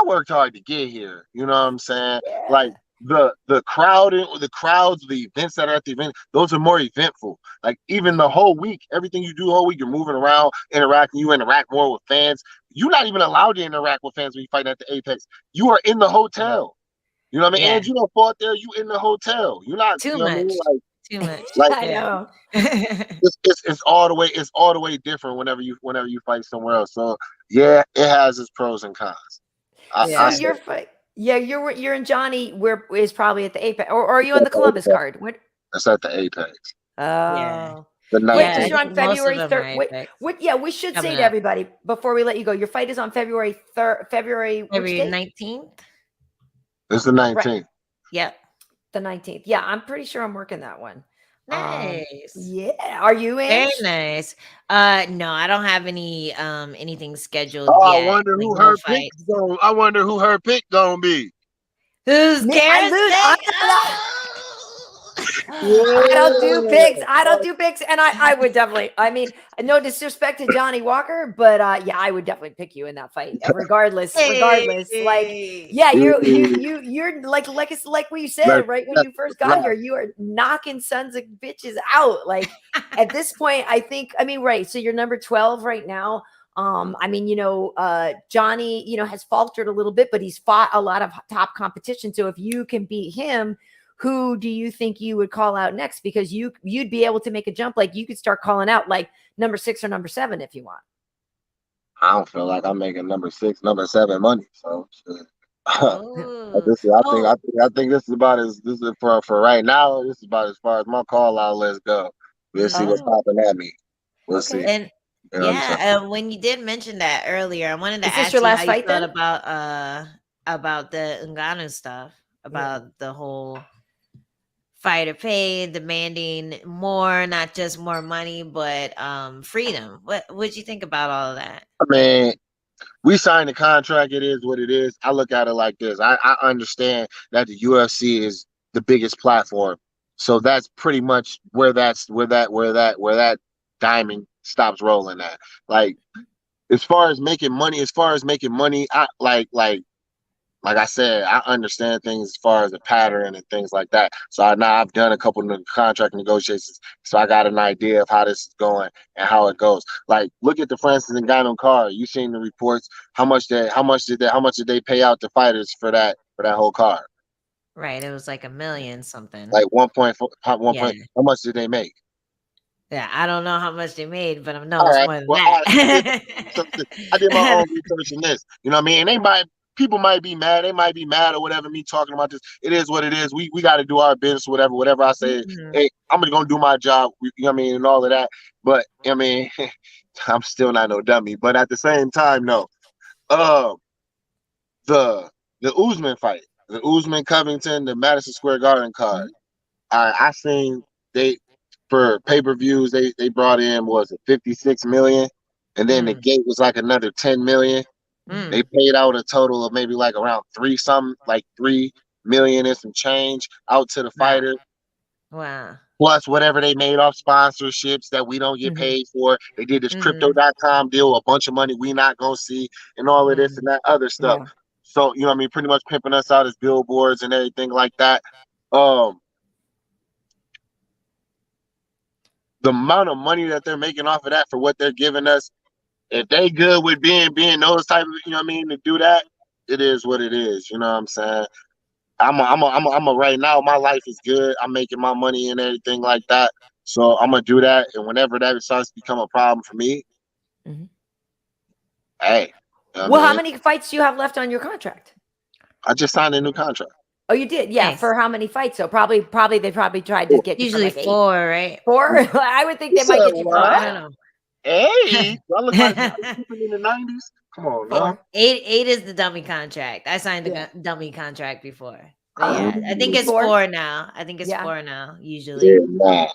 worked hard to get here. You know what I'm saying? Like Yeah. the crowds, the events that are at the event, those are more eventful. Like even the whole week, everything you do the whole week, you're moving around, interacting. You interact more with fans. You're not even allowed to interact with fans when you fight at the Apex. You are in the hotel. You know what I mean? Yeah. And you don't fall out there. You in the hotel. You're not. Too You know what I mean? much. Too much. Like I Yeah. know. it's all the way. It's all the way different whenever you fight somewhere else. So yeah, it has its pros and cons. So Yeah. you're fight. Yeah, you're in Johnny. Where is probably at the Apex, or are you on the Columbus card? What? It's at the Apex. Yeah. Oh, The wait, Yeah. because I 19th. you're on think most of February them are 3rd. Apex Yeah, we should say coming to up. everybody before we let you go, your fight is on February 3rd. February which February date? 19th. It's the Right, 19th. Yep. the 19th. Yeah, I'm pretty sure I'm working that one. Nice. Yeah. Are you, Very Ange? nice. No, I don't have anything scheduled Oh, yet. Like no fights. I wonder who her pick gonna be. Who's Me, I Karyn's lose. pick? I, Oh! I don't do picks. I don't do picks. And I would definitely, I mean, no disrespect to Johnny Walker, but yeah, I would definitely pick you in that fight. Regardless. Like, yeah, you're like it's like what you said, right? When you first got here, you are knocking sons of bitches out. Like at this point, I think, I mean, right. So you're number 12 right now. I mean, Johnny, has faltered a little bit, but he's fought a lot of top competition. So if you can beat him, who do you think you would call out next? Because you'd be able to make a jump. Like you could start calling out like number 6 or number 7 if you want. I don't feel like I'm making number 6, number 7 money. So I think this is about for right now. This is about as far as my call out. Let's go. We'll see what's popping at me. We'll see. And when you did mention that earlier, I wanted to ask your you last how fight you felt about the Ngannou stuff, about the whole fighter pay, demanding more, not just more money, but freedom. What'd you think about all of that? I mean, we signed the contract. It is what it is. I look at it like this. I understand that the UFC is the biggest platform, so that's pretty much where that diamond stops rolling at. Like, as far as making money, I like I said, I understand things as far as the pattern and things like that. So I've done a couple of contract negotiations, so I got an idea of how this is going and how it goes. Like, look at the Francis Ngannou card. You seen the reports? How much did they pay out the fighters for that whole card? Right, it was like $1 million something. Like 1.4. How much did they make? Yeah, I don't know how much they made, but I know it's more than that. I did my own research in this. You know what I mean? People might be mad. They might be mad or whatever. Me talking about this, it is what it is. We got to do our business, whatever I say. Hey, I'm gonna do my job. You know what I mean, and all of that. But I mean, I'm still not no dummy. But at the same time, no. The Usman fight, the Usman Covington, the Madison Square Garden card. I seen for pay-per-views they brought in, was it 56 million, and then the gate was like another 10 million. They paid out a total of maybe like around 3 million and some change out to the fighter. Wow. Plus whatever they made off sponsorships that we don't get paid for. They did this crypto.com deal, a bunch of money we not gonna see, and all of this and that other stuff. Yeah. So, you know what I mean, pretty much pimping us out as billboards and everything like that. The amount of money that they're making off of that for what they're giving us, if they good with being those type of, you know what I mean, to do that, it is what it is. You know what I'm saying? I'm a right now, my life is good. I'm making my money and everything like that. So I'm gonna do that. And whenever that starts to become a problem for me, hey. You know how many fights do you have left on your contract? I just signed a new contract. Oh, you did? Yeah. Nice. For how many fights? So probably they tried to get you usually like 4, right? 4? I would think they might get you 4. I don't know. Hey, I look like people in the 90s. Come on, man. 8 is the dummy contract. I signed the dummy contract before. But yeah, I think it's 4 now. I think it's 4 now, usually. Yeah.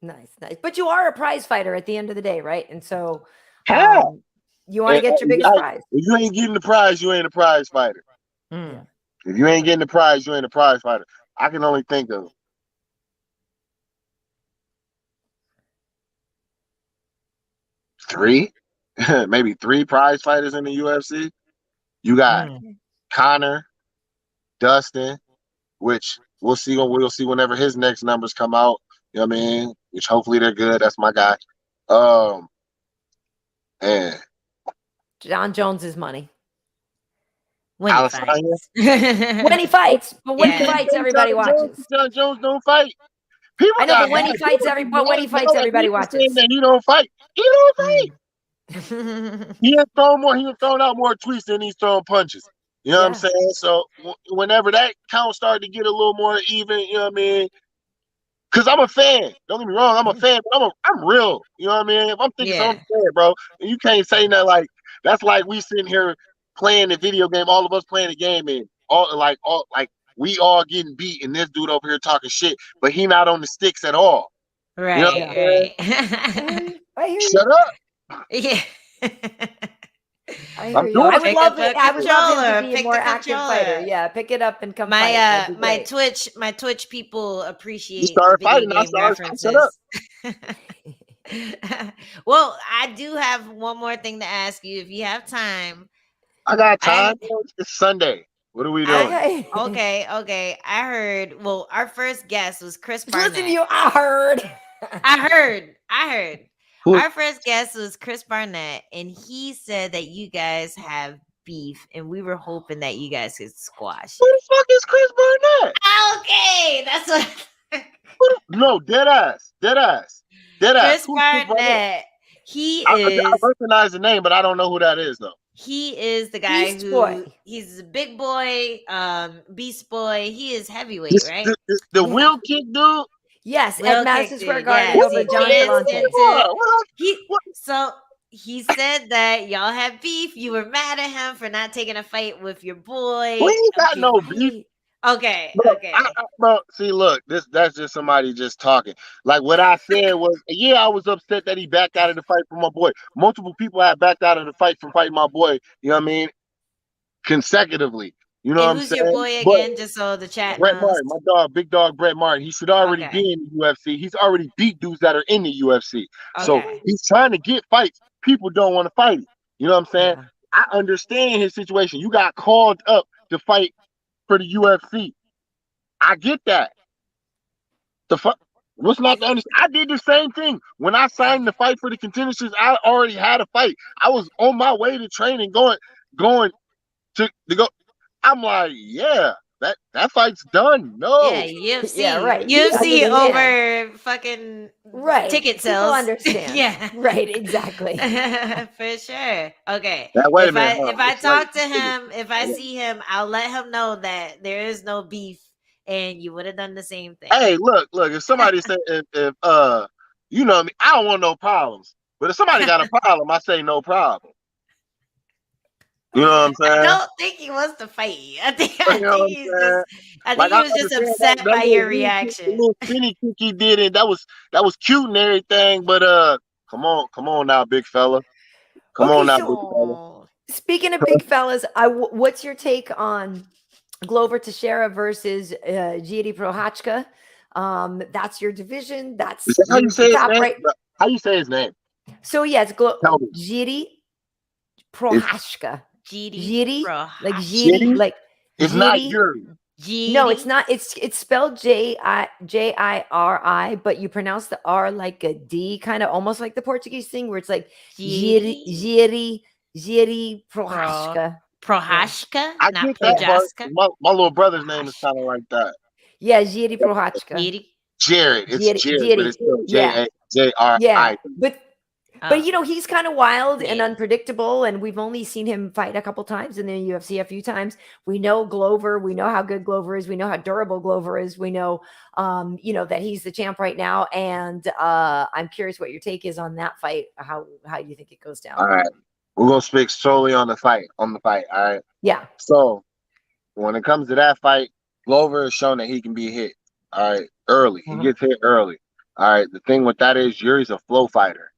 Nice. But you are a prize fighter at the end of the day, right? And so you want to get your biggest prize. If you ain't getting the prize, you ain't a prize fighter. If you ain't getting the prize, you ain't a prize fighter. I can only think of 3, maybe 3 prize fighters in the UFC. You got Conor, Dustin, which we'll see whenever his next numbers come out. You know what I mean? Which hopefully they're good. That's my guy. And John Jones's money. When he fights. When he fights. But when he fights, everybody watches. John Jones don't fight. People I know, but when he fights, everybody watches. That he don't fight. He don't fight. He has thrown out more tweets than he's throwing punches. You know what I'm saying? So whenever that count started to get a little more even, you know what I mean? Because I'm a fan. Don't get me wrong, I'm a fan, but I'm real. You know what I mean? If I'm thinking something, bro, and you can't say that like that's like we sitting here playing the video game, all of us playing the game, and all we all getting beat, and this dude over here talking shit, but he not on the sticks at all. Right, you know right. I hear Shut you. up. Yeah. I I'm hear you. doing I it. would Pick love up it. a I would love him controller. to be a Pick more the active controller fighter. up. Yeah, pick it up and come fight. That'd be My great. Twitch people You appreciate the started video fighting. I game started shut up. references. Well, I do have one more thing to ask you if you have time. I got I time. It's Sunday. What are we doing? Okay. okay. I heard. Well, our first guest was Chris Listen to Barnett. you. I heard. I heard. Who- Our first guest was Chris Barnett, and he said that you guys have beef, and we were hoping that you guys could squash Who it. the fuck is Chris Barnett? Okay, that's what. No, dead ass. Chris Who's Chris Barnett? Barnett. He I is. recognize the name, but I don't know who that is though. He is the guy Beast who Boy. he's a big boy, Beast Boy. He is heavyweight, This- right? the Yeah. wheel kick dude. Yes, Will at Madison kicked Square it, Garden yes, over he John danced Galante. into- So he said that y'all had beef. You were mad at him for not taking a fight with your boy. We ain't got Okay. no beef. Okay, Bro, okay. bro, see, look, that's just somebody just talking. Like what I said was, yeah, I was upset that he backed out of the fight for my boy. Multiple people had backed out of the fight from fighting my boy. You know what I mean? Consecutively. You know And what I'm who's saying? your boy But again? Just so the chat Brett knows. Martin, my dog, big dog Brett Martin. He should already Okay. be in the UFC. He's already beat dudes that are in the UFC. So Okay. he's trying to get fights. People don't want to fight him. You know what I'm saying? Yeah. I understand his situation. You got called up to fight for the UFC. I get that. The fuck? What's not to understand? I did the same thing when I signed the fight for the contendership. I already had a fight. I was on my way to training, going to go. I'm like, yeah, that fight's done. No, Yeah, UFC. Yeah, right. UFC Yeah. over fucking Right. ticket People sales. understand. Yeah. Right, exactly. For sure. Okay. Now, wait a If minute, I hold if on. I It's talk like- to him, if I see him, I'll let him know that there is no beef and you would have done the same thing. Hey, look. If somebody said if you know me, I don't want no problems. But if somebody got a problem, I say no problem. You know what I'm I saying? don't think he wants to fight you. I think You know what I'm he's saying? just I think Like, he was just understand upset that by little your knee kick, reaction. the little spinny kick he did, and that was cute and everything. But come on now, big fella. Come Okay, on now, so- big fella. Oh. Speaking of big fellas, what's your take on Glover Teixeira versus Jiri Prochazka? That's your division. That's Is that how you who's say the his top name? right. How you say his name? So yes, Tell me. Jiri Prochazka. Jiri, like Jiri? Jiri, like It's not Jiri. Yuri. No, it's not. It's spelled Jiri, but you pronounce the R like a D, kind of almost like the Portuguese thing, where it's like Jiri Prochazka. Prochazka, I not get that, Projaska. but my little brother's name is kind of like that. Yeah, Jiri Prochazka. Jared. It's Jared, Jiri. but it's spelled Yeah. J-R-I. Yeah, but Oh. you know, he's kind of wild and Yeah. unpredictable, and we've only seen him fight a couple times in the UFC, a few times. We know Glover. We know how good Glover is. We know how durable Glover is. We know, you know, that he's the champ right now. And I'm curious what your take is on that fight. How you think it goes down? All right. We're gonna speak solely on the fight. All right. Yeah. So when it comes to that fight, Glover has shown that he can be hit. All right, early. He gets hit early. All right. The thing with that is Yuri's a flow fighter.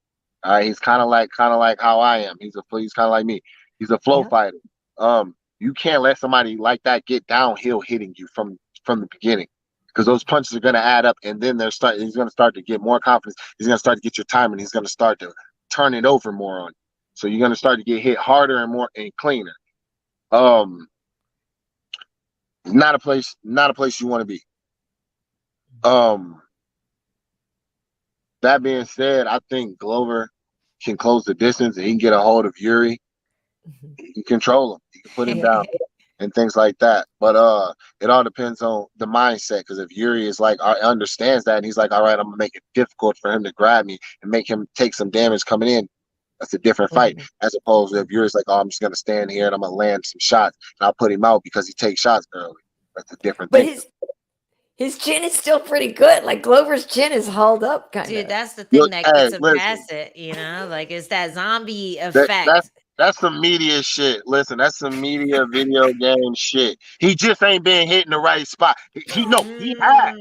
All right. He's kind of like how I am. He's kind of like me. He's a flow fighter. You can't let somebody like that get downhill hitting you from the beginning, because those punches are gonna add up, and then he's gonna start to get more confidence. He's gonna start to get your time, and he's gonna start to turn it over more on you. So you're gonna start to get hit harder and more and cleaner. Not a place you want to be. That being said, I think Glover can close the distance and he can get a hold of Yuri. He can control him. He can put him down and things like that. But it all depends on the mindset, because if Yuri is like understands that and he's like, all right, I'm gonna make it difficult for him to grab me and make him take some damage coming in, that's a different fight. As opposed to if Yuri's like, oh, I'm just gonna stand here and I'm gonna land some shots and I'll put him out because he takes shots early. That's a different But thing. his chin is still pretty good. Like Glover's chin is hauled up, kind Dude, of. that's the thing that gets him listen. past it, you know? Like, it's that zombie effect. That's some media shit. Listen, that's some media video game shit. He just ain't been hit in the right spot. He has.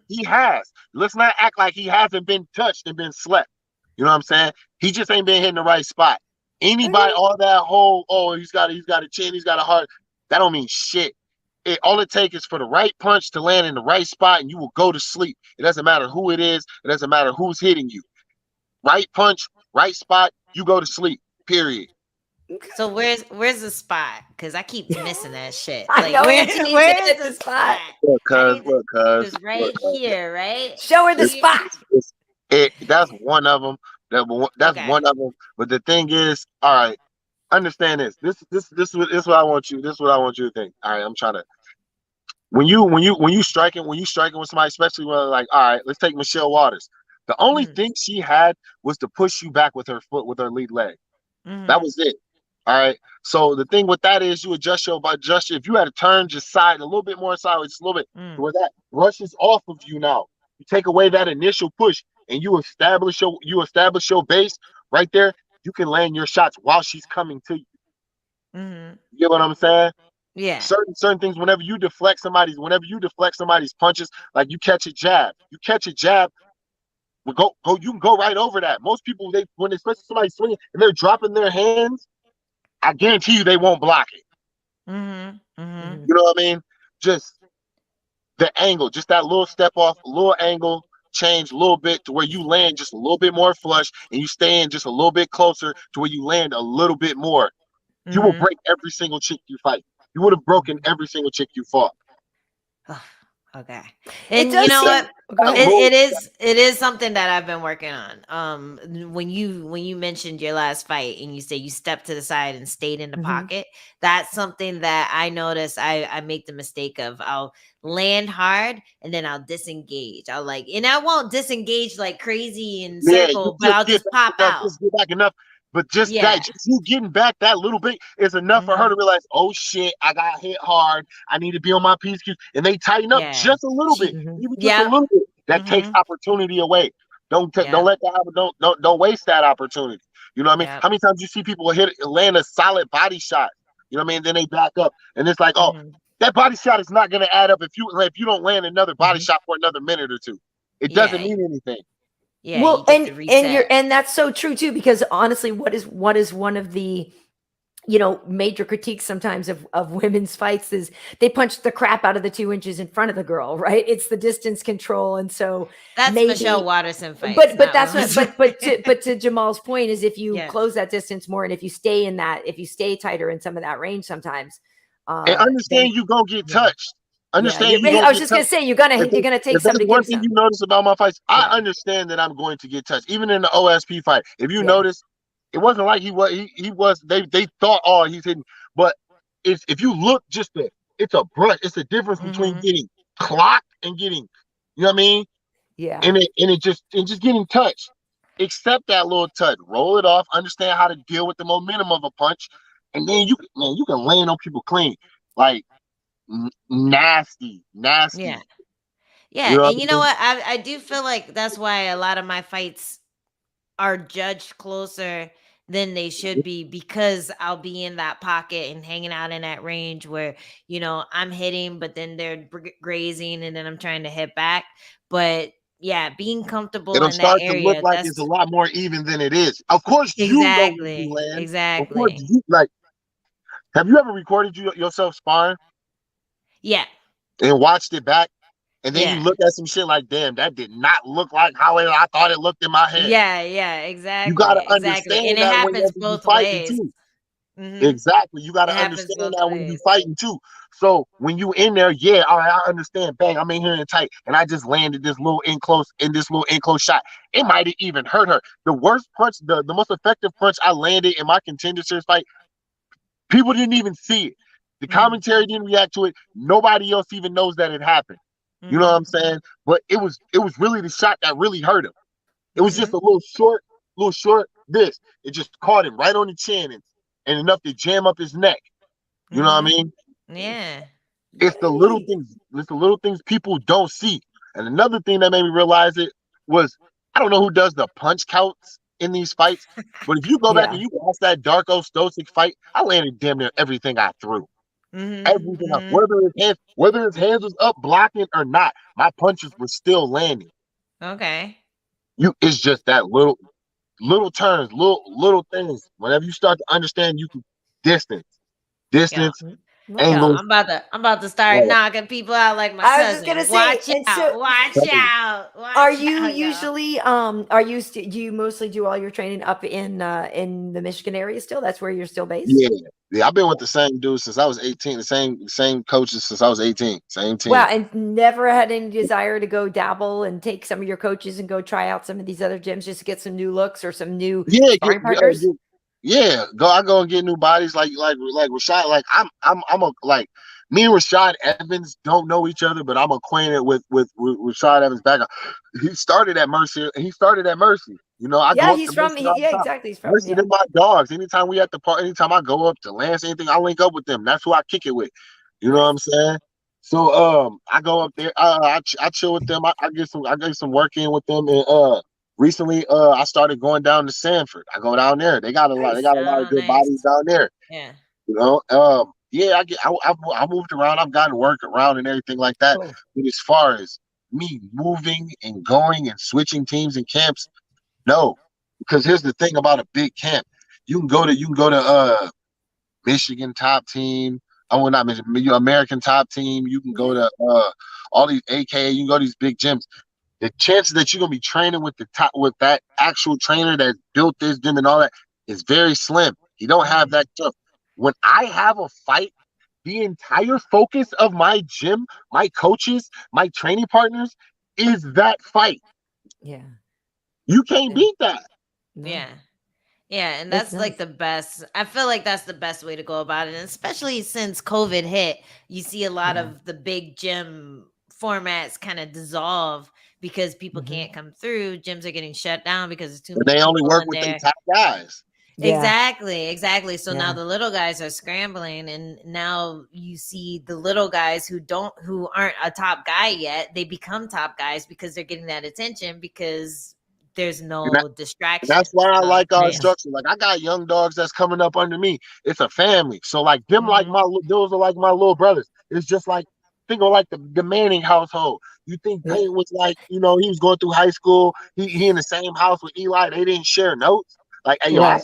He has. Let's not act like he hasn't been touched and been slept. You know what I'm saying? He just ain't been hit in the right spot. Anybody, all that whole, he's got a chin, he's got a heart, that don't mean shit. All it takes is for the right punch to land in the right spot, and you will go to sleep. It doesn't matter who it is. It doesn't matter who's hitting you. Right punch, right spot, you go to sleep. Period. So where's the spot? Because I keep missing that shit. I know Angie needs to where's hit the the spot. Look, I need cuz, It's right here, right? Show her the Here. spot. That's one of them. That's Okay. one of them. But the thing is, all right, understand this. This is what I want you. This is what I want you to think. All right, I'm trying to. When you striking with somebody, especially when like, all right, let's take Michelle Waters. The only thing she had was to push you back with her foot, with her lead leg. That was it. All right. So the thing with that is you adjust if you had to turn just side a little bit more sideways, just a little bit, where that brushes off of you now. You take away that initial push and you establish your base right there. You can land your shots while she's coming to you. You get what I'm saying? Yeah. Certain things, whenever you deflect somebody's punches, like you catch a jab, you can go right over that. Most people, especially somebody swinging and they're dropping their hands, I guarantee you they won't block it. You know what I mean? Just the angle, just that little step off, a little angle change a little bit to where you land just a little bit more flush, and you stay in just a little bit closer to where you land a little bit more. You will break every single chick you fight. You would have broken every single chick you fought. Okay. And does you know seem- what? It is something that I've been working on. When you mentioned your last fight and you say you stepped to the side and stayed in the pocket, that's something that I notice I make the mistake of. I'll land hard and then I'll disengage. And I won't disengage like crazy in circle, but I'll just pop out. Just get back enough. But just you getting back that little bit is enough for her to realize, oh shit, I got hit hard. I need to be on my P's, Q's. And they tighten up just a little bit. Even just a little bit. That takes opportunity away. Don't let that happen. Don't waste that opportunity. You know what I mean? How many times you see people land a solid body shot? You know what I mean? Then they back up. And it's like, that body shot is not gonna add up if you don't land another body shot for another minute or two. It doesn't mean anything. Yeah, well, and that's so true too, because honestly, what is one of the major critiques sometimes of women's fights is they punch the crap out of the 2 inches in front of the girl, right? It's the distance control, and so that's Michelle Watterson fight. But that's what, but to Jamal's point is if you close that distance more, and if you stay tighter in some of that range, sometimes and understand you gonna get touched. Understand I was just gonna say you're gonna take something. One thing you notice about my fights, I understand that I'm going to get touched. Even in the OSP fight, if you notice, it wasn't like he was. They thought, he's hitting, but if you look, it's a brush. It's a difference between getting clocked and getting, you know what I mean? Yeah. And just getting touched. Accept that little touch, roll it off, understand how to deal with the momentum of a punch, and then you can land on people clean, like. Nasty. Yeah. And you know what? I do feel like that's why a lot of my fights are judged closer than they should be, because I'll be in that pocket and hanging out in that range where I'm hitting, but then they're grazing, and then I'm trying to hit back. But being comfortable in that area, to look like it's a lot more even than it is. Of course, exactly. Of course, have you ever recorded yourself sparring? Yeah. And watched it back, and then you look at some shit like, damn, that did not look like how I thought it looked in my head. Yeah, exactly. You gotta understand and it that happens when both you're fighting ways. too. Exactly. You gotta understand that when you're fighting too. So when you in there, all right, I understand. Bang, I'm in here and tight, and I just landed this little enclose shot. It might have even hurt her. The worst punch, the most effective punch I landed in my Contender Series fight, people didn't even see it. The commentary didn't react to it. Nobody else even knows that it happened. You know what I'm saying? But it was really the shot that really hurt him. It was just a little short. It just caught him right on the chin and enough to jam up his neck. You know what I mean? Yeah. It's the little things. It's the little things people don't see. And another thing that made me realize it was, I don't know who does the punch counts in these fights, but if you go back and you watch that Darko Stosic fight, I landed damn near everything I threw. Everything else, whether his hands was up blocking or not, my punches were still landing. Okay. It's just that little. little turns, little things. Whenever you start to understand, you can distance, Yeah. Okay. angles. I'm about to start Like, knocking people out like my I was just cousin. gonna say, Watch and out! so Watch out! are Watch you out, y'all. usually do you mostly do all your training up in the Michigan area still? That's where you're still based? yeah. I've been with the same dude since I was 18. The same coaches since I was 18. Same Wow, team. and never had any desire to go dabble and take some of your coaches and go try out some of these other gyms just to get some new looks or some new Yeah, sparring partners? I go and get new bodies like Rashad. Like I'm a like me and Rashad Evans don't know each other, but I'm acquainted with Rashad Evans back. He started at Mercy. You know, I Yeah, go up to he's from Mercy all yeah, the time. exactly. He's from Mercy, they're my dogs. Anytime we at the park, anytime I go up to Lance, anything, I link up with them. That's who I kick it with. You know what Nice. I'm saying? So I go up there. I chill with them. I get some work in with them, and recently I started going down to Sanford. I go down there. They got a lot. They Nice. got a lot of Oh, good bodies nice. down there. Yeah. You know. Yeah. I moved around. I've gotten work around and everything like that. Cool. But as far as me moving and going and switching teams and camps, no. Because here's the thing about a big camp. You can go to Michigan top team. Oh, well, not Michigan, your American top team. You can go to all these AKA. You can go to these big gyms. The chances that you're gonna be training with the top with that actual trainer that built this gym and all that is very slim. You don't have that stuff. When I have a fight, the entire focus of my gym, my coaches, my training partners is that fight. Yeah. You can't Yeah. beat that. No, Yeah. Yeah, and it's that's like nice. the best. I feel like that's the best way to go about it. And especially since COVID hit, you see a lot Yeah. of the big gym formats kind of dissolve because people Mhm. can't come through. Gyms are getting shut down because there's too But many they only people work in with their there. top guys. Yeah. Exactly. So now Yeah. the little guys are scrambling, and now you see the little guys who aren't a top guy yet, they become top guys because they're getting that attention because there's And no that's distractions. why I So like our Yeah. structure. Like I got young dogs that's coming up under me. It's a family. So like them, those are like my little brothers. It's just like think of like the Manning household. You think Yeah. Peyton was like, he was going through high school. He in the same house with Eli. They didn't share notes. Like, hey yo, Right.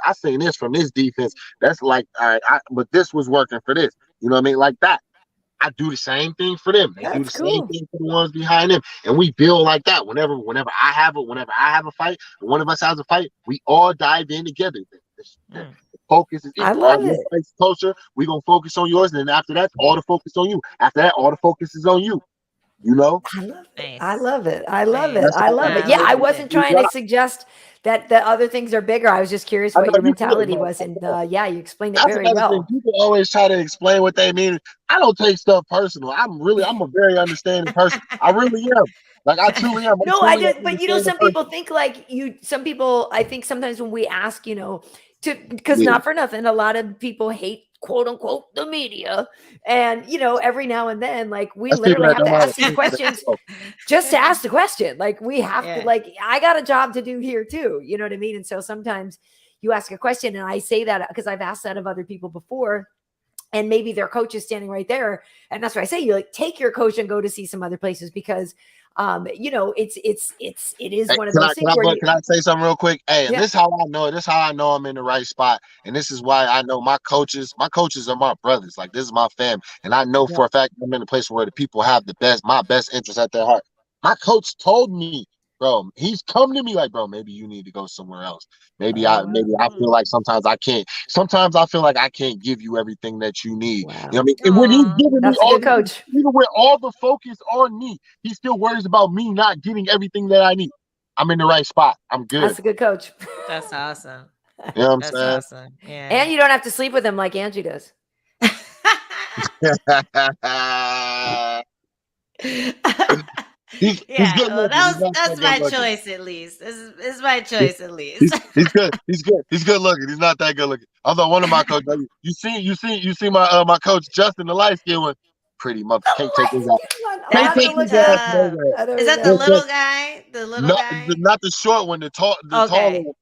I seen this from this defense. That's like, all right, but this was working for this. You know what I mean? Like that. I do the same thing for them. They do the That's same cool. thing for the ones behind them, and we build like that. Whenever I have a fight, or one of us has a fight, we all dive in together. The mm. focus is I equal. All right, love your it. fight's closer. We're gonna focus on yours, and then after that, all the focus on you. After that, all the focus is on you. You know, I love it. I Nice. love it. I love it. Nice. that's I how love it. I Yeah, I love wasn't it. trying to suggest that the other things are bigger. I was just curious I what know your you good. mentality was, and yeah, you explained it That's very another thing. well. People always try to explain what they mean. I don't take stuff personal. I'm a very understanding person. I really am. Like I truly am. I'm No, I truly an did, but understanding some people person. think like you. Some people, I think sometimes when we ask, because Yeah. not for nothing, a lot of people hate quote unquote the media, and every now and then, like we That's people literally that have don't to know how to ask these think for questions themselves. just to ask the question. Like we have to, Yeah. like I got a job to do here too. You know what I mean? And so sometimes you ask a question, and I say that because I've asked that of other people before. And maybe their coach is standing right there. And that's why I say you like take your coach and go to see some other places because it is Hey, one of those things where you can I say something real quick? Hey, and yeah, this is how I know it. This is how I know I'm in the right spot. And this is why I know my coaches are my brothers. Like this is my fam. And I know yeah. for a fact I'm in a place where the people have my best interests at their heart. My coach told me, bro, he's come to me like, bro, maybe you need to go somewhere else. Maybe I feel like sometimes I can't. Sometimes I feel like I can't give you everything that you need. You know what I Wow. mean? And when he's Aw. giving me That's a good coach. even with all the focus on me, he still worries about me not getting everything that I need. I'm in the right spot. I'm good. That's a good coach. That's awesome. You know what I'm That's saying? awesome. Yeah. And you don't have to sleep with him like Angie does. He's Yeah, good well, looking. He's not that that's good my looking. choice at least. This is my choice at least. He's good. He's good. He's good looking. He's not that good looking. Although one of my coaches, you see my coach Justin, the light skin one, pretty much The can't take his light ass. skin one. I'll Can't That's have take to be look his it ass up. tough. nowhere. I Is don't that the know. little guy? The little guy? Not the short one. Okay.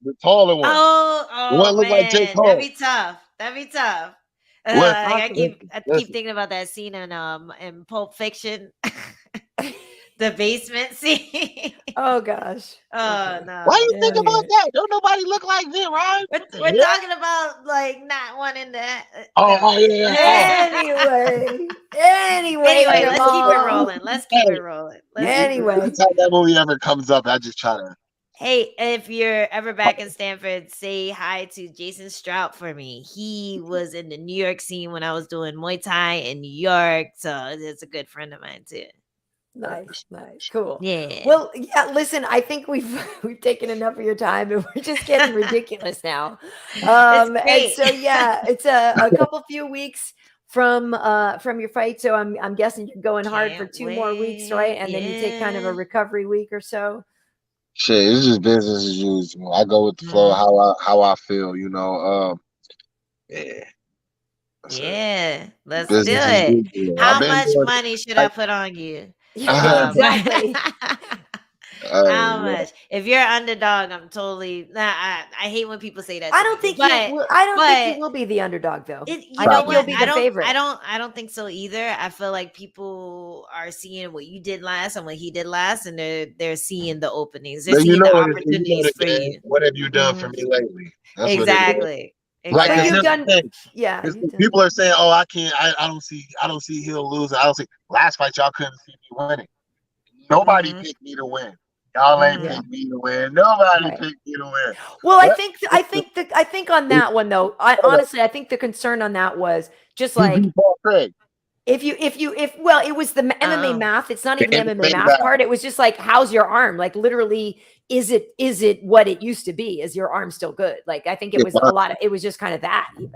The taller one. Oh, The one oh look like J. man, that'd Cole. be tough. That'd be tough. What? I'll have I to keep look. I keep Listen, thinking about that scene in Pulp Fiction. The basement scene. Oh gosh. Oh Okay. no. Why you think Yeah, about that? Don't nobody look like me, right? We're talking about like not wanting to. Oh, yeah. Anyway, Anyway, let's keep it Jamal. rolling. Let's keep it rolling. Anyway. Every time that movie ever comes up, I just try to. Hey, if you're ever back in Stanford, say hi to Jason Strout for me. He was in the New York scene when I was doing Muay Thai in New York, so it's a good friend of mine too. Nice, cool. Yeah. Well, yeah. Listen, I think we've taken enough of your time, and we're just getting ridiculous now. It's And great. so yeah, it's a few weeks from your fight. So I'm guessing you're going hard for Can't 2 more weeks, right? And then you take kind of a yeah. recovery week or so. Shit, it's just business as usual. I go with the flow, how I feel, you know. Yeah. That's it. Yeah, let's do Business as it. usual. How I've been much doing money should I put on you? Yeah, exactly. How much? If you're an underdog, I'm totally. I hate when people say that. I to don't me, think but, you will. I don't think you but will be the underdog, though. you I know think what? you'll be the favorite. I don't think so either. I feel like people are seeing what you did last and what he did last, and they're seeing the openings. They're But seeing you know the what it is, opportunities for game. you. What have you done for me lately? That's what it is. Exactly. Like, But cause you've here's the done, thing. yeah. It's You've done. people are saying, "Oh, I can't. I don't see Hill losing. I don't see." Last fight, y'all couldn't see me winning. Nobody picked me to win. Y'all ain't picked me to win. Nobody picked me to win. Well, What? I think on that one though, honestly, I think the concern on that was just like Paul Craig. if it was the MMA math. It's not even the MMA math part. It was just like, how's your arm? Like literally, is it what it used to be? Is your arm still good? Like I think it was a lot of. It was just kind of that even.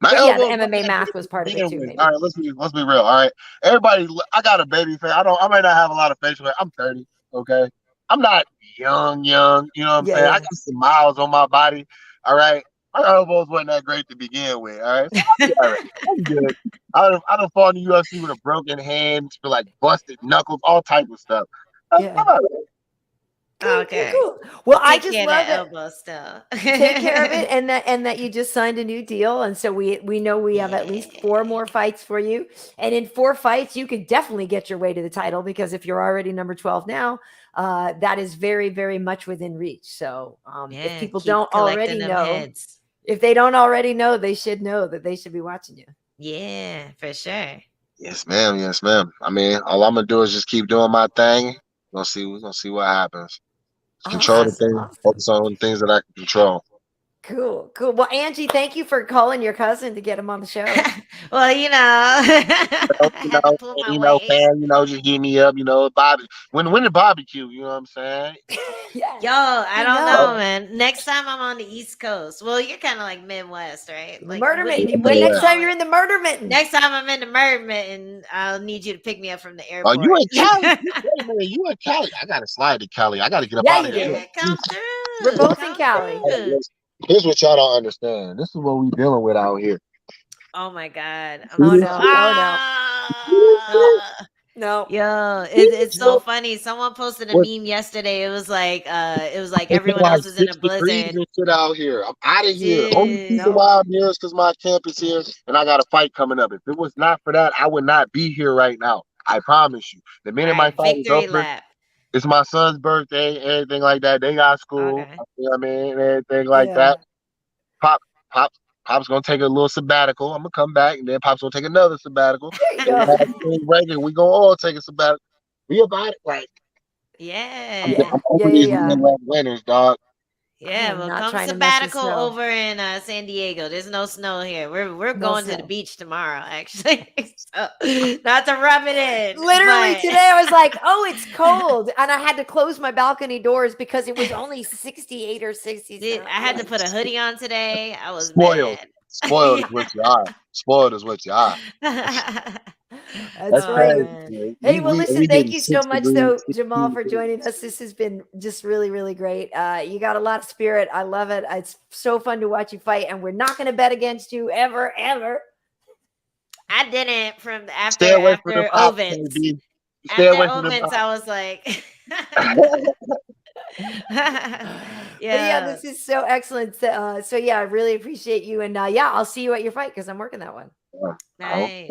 My But yeah, the elbow, MMA math was part of it too. Maybe. All right, let's be real. All right, everybody. I got a baby face. I might not have a lot of facial hair. I'm 30. Okay, I'm not young. You know what I'm saying? I got some miles on my body. All right, my elbows wasn't that great to begin with. All right, so I'm good. I don't fall in the UFC with a broken hand, for like busted knuckles, all type of stuff. Yeah. I'm all right. Okay. Cool. Well, I Take just care of love that it. elbow still. Take care of it, and that you just signed a new deal, and so we know we have at least 4 more fights for you, and in 4 fights you could definitely get your way to the title, because if you're already number 12 now, that is very, very much within reach. So if people don't already know, if they don't already know, they should know that they should be watching you. Yeah, for sure. Yes, ma'am. Yes, ma'am. I mean, all I'm gonna do is just keep doing my thing. We're gonna see what happens. Control the thing. Focus on things that I can control. Cool. Well, Angie, thank you for calling your cousin to get him on the show. Well, I had to pull my weight. Fan, just get me up, Bobby. When the barbecue, you know what I'm saying? Yeah. Yo, I don't know, man. Next time I'm on the East Coast. Well, you're kind of like Midwest, right? Like Murder Mitten. When Next time you're in the Murder Mitten. Next time I'm in the Murder Mitten, I'll need you to pick me up from the airport. Oh, you in Cali? Wait a minute, you in Cali? I gotta slide to Cali. I gotta get up out of here. Come through. We're both in Cali. Here's what y'all don't understand. This is what we dealing with out here. Oh my God. Oh no. No. Yo, it's so funny. Someone posted a meme yesterday. It was like everyone else is in a blizzard. And shit out here. I'm out of here. Only reason why I'm here is because my camp is here and I got a fight coming up. If it was not for that, I would not be here right now. I promise you. The minute my fight is over, it's my son's birthday, everything like that. They got school. You know what I mean? Everything like that. Pop's gonna take a little sabbatical. I'm gonna come back, and then Pop's gonna take another sabbatical. We gonna all take a sabbatical. We about it, like winners, dog. Yeah, well, come sabbatical over in San Diego. There's no snow here. We're going to the beach tomorrow, actually. So, not to rub it in. Literally today, I was like, "Oh, it's cold," and I had to close my balcony doors because it was only 68 or 60. I had to put a hoodie on today. I was spoiled. Mad. Spoiled is what you are. Spoiled is what you are. That's right. Hey, well, listen, thank you so much, though, Jamal, for joining us. This has been just really, really great. You got a lot of spirit. I love it. It's so fun to watch you fight, and we're not going to bet against you ever. I didn't from after Ovens. After Ovens, I was like, yeah, this is so excellent. So yeah, I really appreciate you, and I'll see you at your fight because I'm working that one. Nice.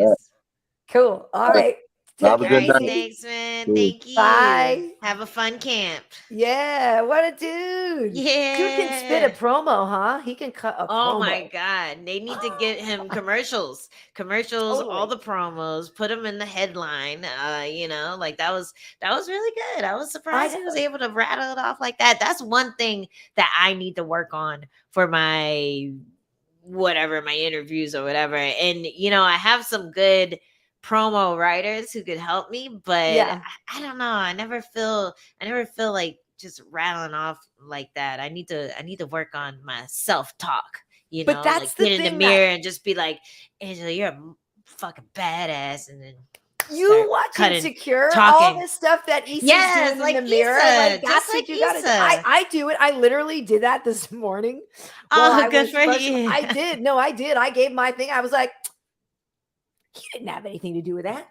Cool. All right. Take Have a it All good right, day. easy. thanks, man. Peace. Thank you. Bye. Have a fun camp. Yeah, what a dude. Dude can spit a Yeah. promo, huh? He can cut a Oh my promo. God. They need to get him commercials, all Totally. the promos, put him in the headline. Like that was really good. I was surprised he was know. able to rattle it off like that. That's one thing that I need to work on for my whatever, my interviews or whatever. And I have some good promo writers who could help me, but Yeah. I don't know. I never feel like just rattling off like that. I need to work on my self-talk, But that's like the get in the thing that mirror and just be like, Angela, you're a fucking badass, and then you start watch cutting Insecure, all talking. this stuff that Issa's Yes, doing in like the mirror, like Issa, just that's like what you gotta do. Issa. I do it. I literally did that this morning while Oh, I good was for brushing. you. I did. No, I did. I gave my thing. I was like, you didn't have anything to do with that.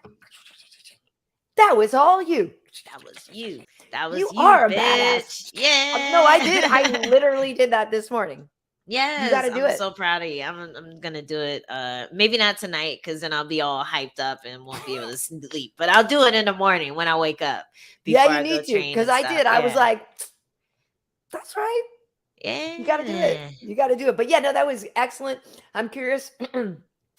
That was all you. That was you. That was You you, are a bitch. badass. Yeah. No, I did. I literally did that this morning. You Yes, got to do I'm it. so proud of you. I'm gonna do it. Maybe not tonight because then I'll be all hyped up and won't be able to sleep. But I'll do it in the morning when I wake up Yeah, before you I go need to, train because and I stuff. did. I was Yeah, like, that's right. You got to do it. yeah. You got to do it. But yeah, no, that was excellent. I'm curious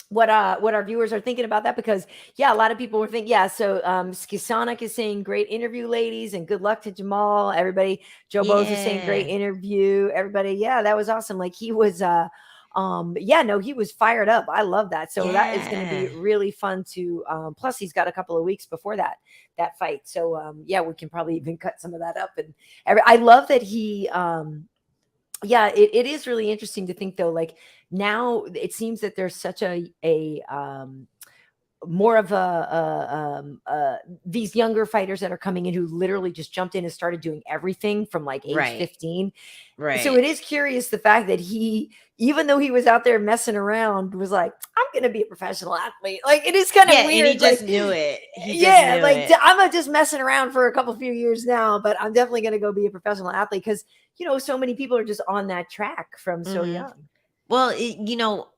what our viewers are thinking about that, because yeah, a lot of people were thinking, yeah. So Skisonic is saying great interview, ladies, and good luck to Jamal. Everybody, Joe Bose is saying great Yeah. interview. Everybody, yeah, that was awesome. Like he was yeah, no, he was fired up. I love that. So that is going to be Yeah. really fun to plus he's got a couple of weeks before that fight. So yeah, we can probably even cut some of that up. And I love that he yeah, it is really interesting to think though, like now it seems that there's such a more of these younger fighters that are coming in who literally just jumped in and started doing everything from like age Right. 15. So Right. it is curious the fact that he, even though he was out there messing around, was like, I'm gonna be a professional athlete. Like it is kind of Yeah, and he weird. just Like knew it. He just yeah, knew like it. I'm just messing around for a few years now, but I'm definitely gonna go be a professional athlete, because so many people are just on that track from so Mhm. young. Well,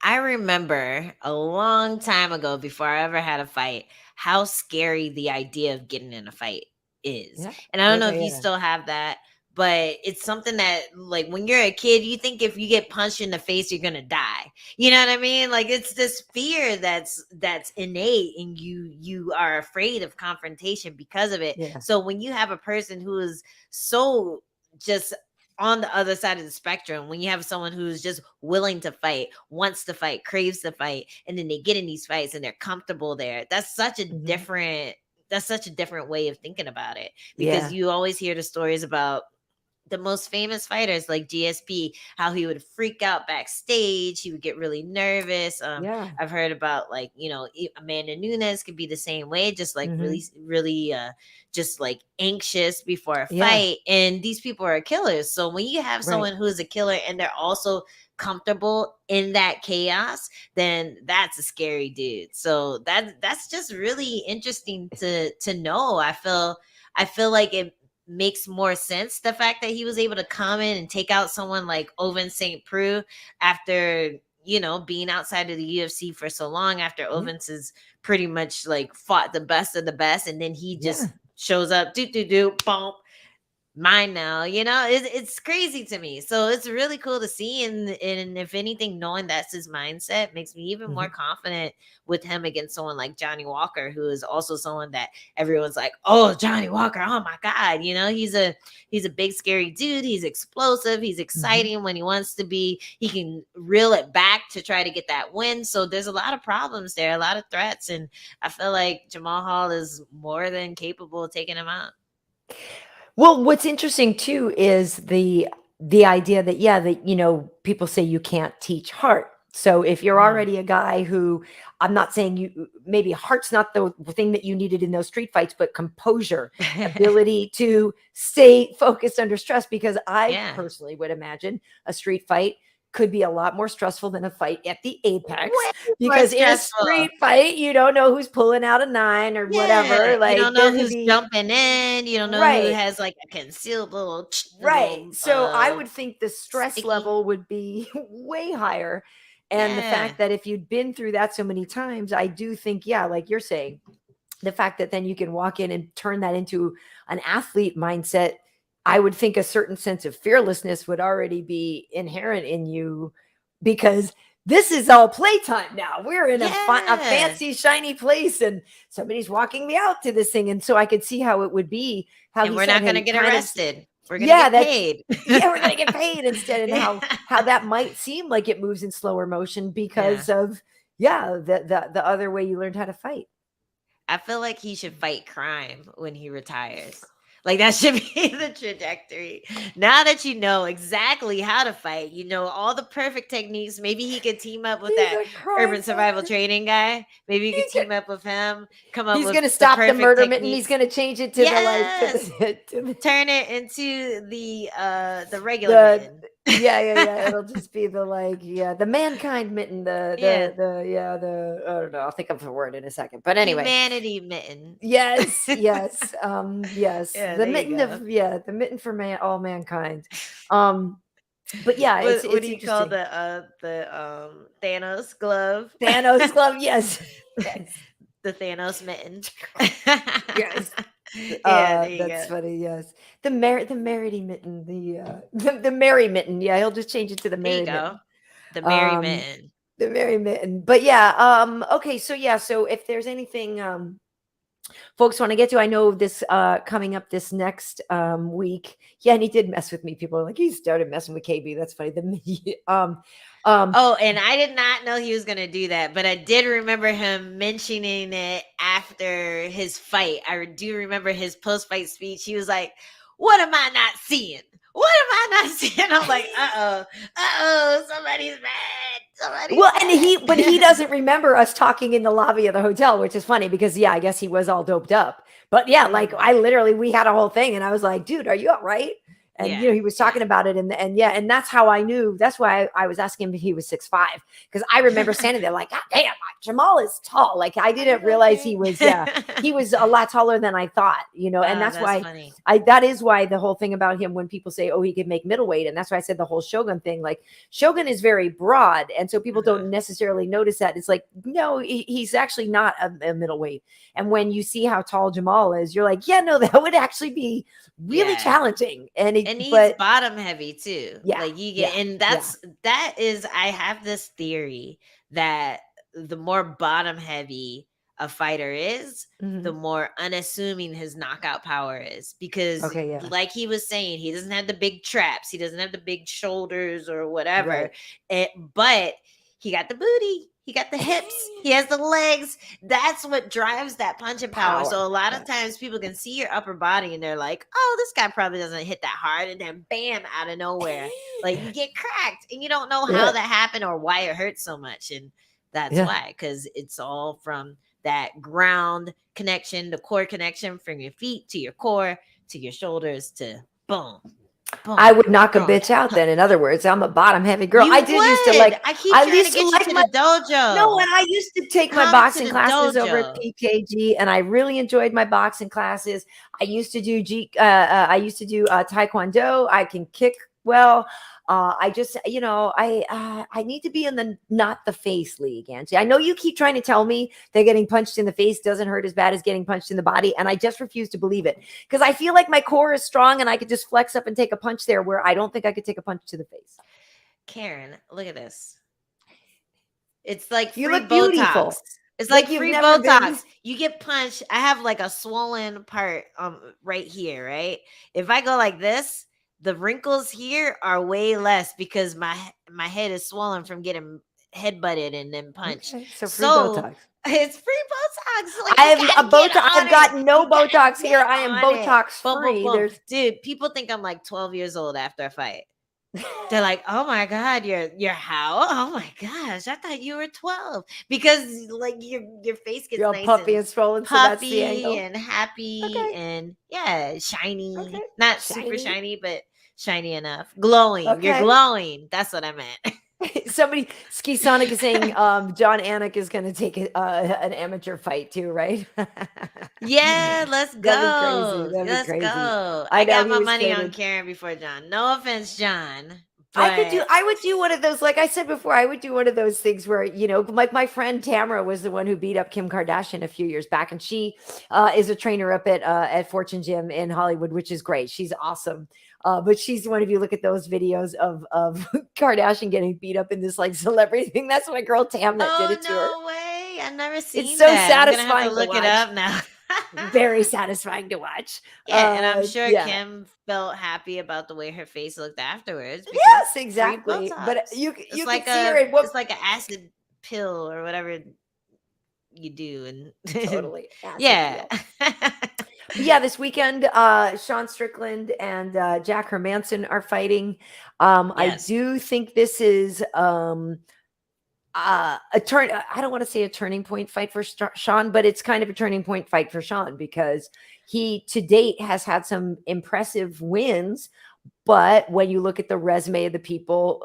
I remember a long time ago, before I ever had a fight, how scary the idea of getting in a fight is. Yeah. And I don't know if you Yeah. still have that, but it's something that, like, when you're a kid, you think if you get punched in the face, you're gonna die. You know what I mean? Like, it's this fear that's innate, and you are afraid of confrontation because of it. Yeah. So when you have a person who is so just on the other side of the spectrum, when you have someone who's just willing to fight, wants to fight, craves to fight, and then they get in these fights and they're comfortable there, that's such a Mhm. different way of thinking about it, because Yeah. you always hear the stories about the most famous fighters like GSP, how he would freak out backstage. He would get really nervous. Yeah. I've heard about, like, Amanda Nunes could be the same way, just like Mhm. really, really, just like anxious before a Yeah. fight. And these people are killers. So when you have Right. someone who is a killer and they're also comfortable in that chaos, then that's a scary dude. So that's just really interesting to know. I feel like it makes more sense, the fact that he was able to come in and take out someone like Ovince St. Preux after being outside of the UFC for so long, after Ovince has pretty much like fought the best of the best, and then he just shows up, boom, mine now. It's crazy to me. So it's really cool to see, and if anything, knowing that's his mindset makes me even more confident with him against someone like Johnny Walker, who is also someone that everyone's like, oh, Johnny Walker, oh my God, he's a big scary dude. He's explosive, he's exciting when he wants to be, he can reel it back to try to get that win. So there's a lot of problems there, a lot of threats, and I feel like Jamahal is more than capable of taking him out. Well, what's interesting too is the idea that people say you can't teach heart. So if you're already a guy who, I'm not saying maybe heart's not the thing that you needed in those street fights, but composure, ability to stay focused under stress, because I personally would imagine a street fight could be a lot more stressful than a fight at the Apex, because in a street fight, you don't know who's pulling out a 9 or whatever. Like, you don't know who's jumping in. You don't know who has like a concealed little So I would think the stress level would be way higher. And the fact that if you'd been through that so many times, I do think, like you're saying, the fact that then you can walk in and turn that into an athlete mindset, I would think a certain sense of fearlessness would already be inherent in you, because this is all playtime now. We're in a fancy, shiny place, and somebody's walking me out to this thing. And so I could see how it would be. How and we're not going to get arrested. We're going to get paid. Yeah, we're going to get paid instead. And how that might seem like it moves in slower motion because of, the other way you learned how to fight. I feel like he should fight crime when he retires. Like that should be the trajectory. Now that you know exactly how to fight, you know all the perfect techniques. Maybe he could team up with that urban survival training guy. Maybe you could team up with him. Come up. He's going to stop the murder mitten. He's going to change it to turn it into the regular mitten. Yeah. It'll just be the mankind mitten. I don't know. I'll think of a word in a second. But anyway, humanity mitten. Yes. Yes. Yeah, the mitten the mitten for all mankind. But yeah, what do you call the Thanos glove? Thanos glove, yes. The Thanos mitten. Yes. That's funny. Yes, the merry mitten, the merry mitten. Yeah, he'll just change it to the merry mitten. The merry mitten. The merry mitten. But yeah, okay. So if there's anything folks want to get to, I know this coming up this next week. Yeah, and he did mess with me. People are like, he started messing with KB. That's funny. And I did not know he was going to do that, but I did remember him mentioning it after his fight. I do remember his post-fight speech. He was like, what am I not seeing? What am I not seeing? I'm like, somebody's mad. But he doesn't remember us talking in the lobby of the hotel, which is funny because I guess he was all doped up. But yeah, like we had a whole thing, and I was like, dude, are you all right? And he was talking about it, and that's how I knew. That's why I was asking him if he was 6'5", because I remember standing there like, God damn, Jamal is tall. Like I didn't realize he was. He was a lot taller than I thought. And that's why funny. That is why the whole thing about him, when people say, oh, he could make middleweight, and that's why I said the whole Shogun thing. Like Shogun is very broad, and so people don't necessarily notice that. It's like, no, he's actually not a middleweight. And when you see how tall Jamal is, you're like, yeah, no, that would actually be really challenging. And he's bottom heavy too. Yeah. Like you get, and that is, I have this theory that the more bottom heavy a fighter is, the more unassuming his knockout power is. Because like he was saying, he doesn't have the big traps. He doesn't have the big shoulders or whatever. Right. But he got the booty. He got the hips. He has the legs. That's what drives that punching power. So a lot of times people can see your upper body and they're like, oh, this guy probably doesn't hit that hard. And then bam, out of nowhere, like you get cracked and you don't know how that happened or why it hurts so much. And that's why, because it's all from that ground connection, the core connection from your feet to your core, to your shoulders, to boom. I would knock a bitch out then. In other words, I'm a bottom heavy girl. I used to like the dojo. No, and I used to take my boxing classes over at PKG, and I really enjoyed my boxing classes. I used to do Taekwondo. I can kick well. I just, I need to be in the not the face league, Angie. I know you keep trying to tell me that getting punched in the face doesn't hurt as bad as getting punched in the body, and I just refuse to believe it because I feel like my core is strong and I could just flex up and take a punch there where I don't think I could take a punch to the face. Karyn, look at this. It's like you look beautiful. It's like free Botox. You get punched. I have like a swollen part right here, right? If I go like this, the wrinkles here are way less because my head is swollen from getting headbutted and then punched. Okay, so free Botox. It's free Botox. Like, I've got no Botox here. I am Botox free. Dude, people think I'm like 12 years old after a fight. They're like, oh my God, you're how? Oh my gosh, I thought you were 12. Because like your face gets all nice puffy and swollen, so that's the angle. And happy and shiny. Okay. Not super shiny, but shiny enough. Glowing. Okay. You're glowing. That's what I meant. Somebody, Ski Sonic is saying John Anik is going to take an amateur fight too, right? Yeah, let's go. That'd be crazy. Go. I got my money on Karyn before John. No offense, John, I would do one of those, like I said before, I would do one of those things where, like my friend Tamara was the one who beat up Kim Kardashian a few years back. And she is a trainer up at Fortune Gym in Hollywood, which is great. She's awesome. But she's the one, if you look at those videos of Kardashian getting beat up in this like celebrity thing, that's my girl Tam that did it to her. No way. I've never seen It's so that. satisfying I'm gonna have to look to it watch. up now. Very satisfying to watch. Yeah, and I'm sure yeah. Kim felt happy about the way her face looked afterwards. Yes, free exactly. But Botox. you It's like can see her. it's like an acid pill or whatever you do, and Totally. acid yeah. pill. Yeah, this weekend, Sean Strickland and Jack Hermanson are fighting. Yes. I do think this is a turn. I don't want to say a turning point fight for Sean, but it's kind of a turning point fight for Sean because he to date has had some impressive wins. But when you look at the resume of the people,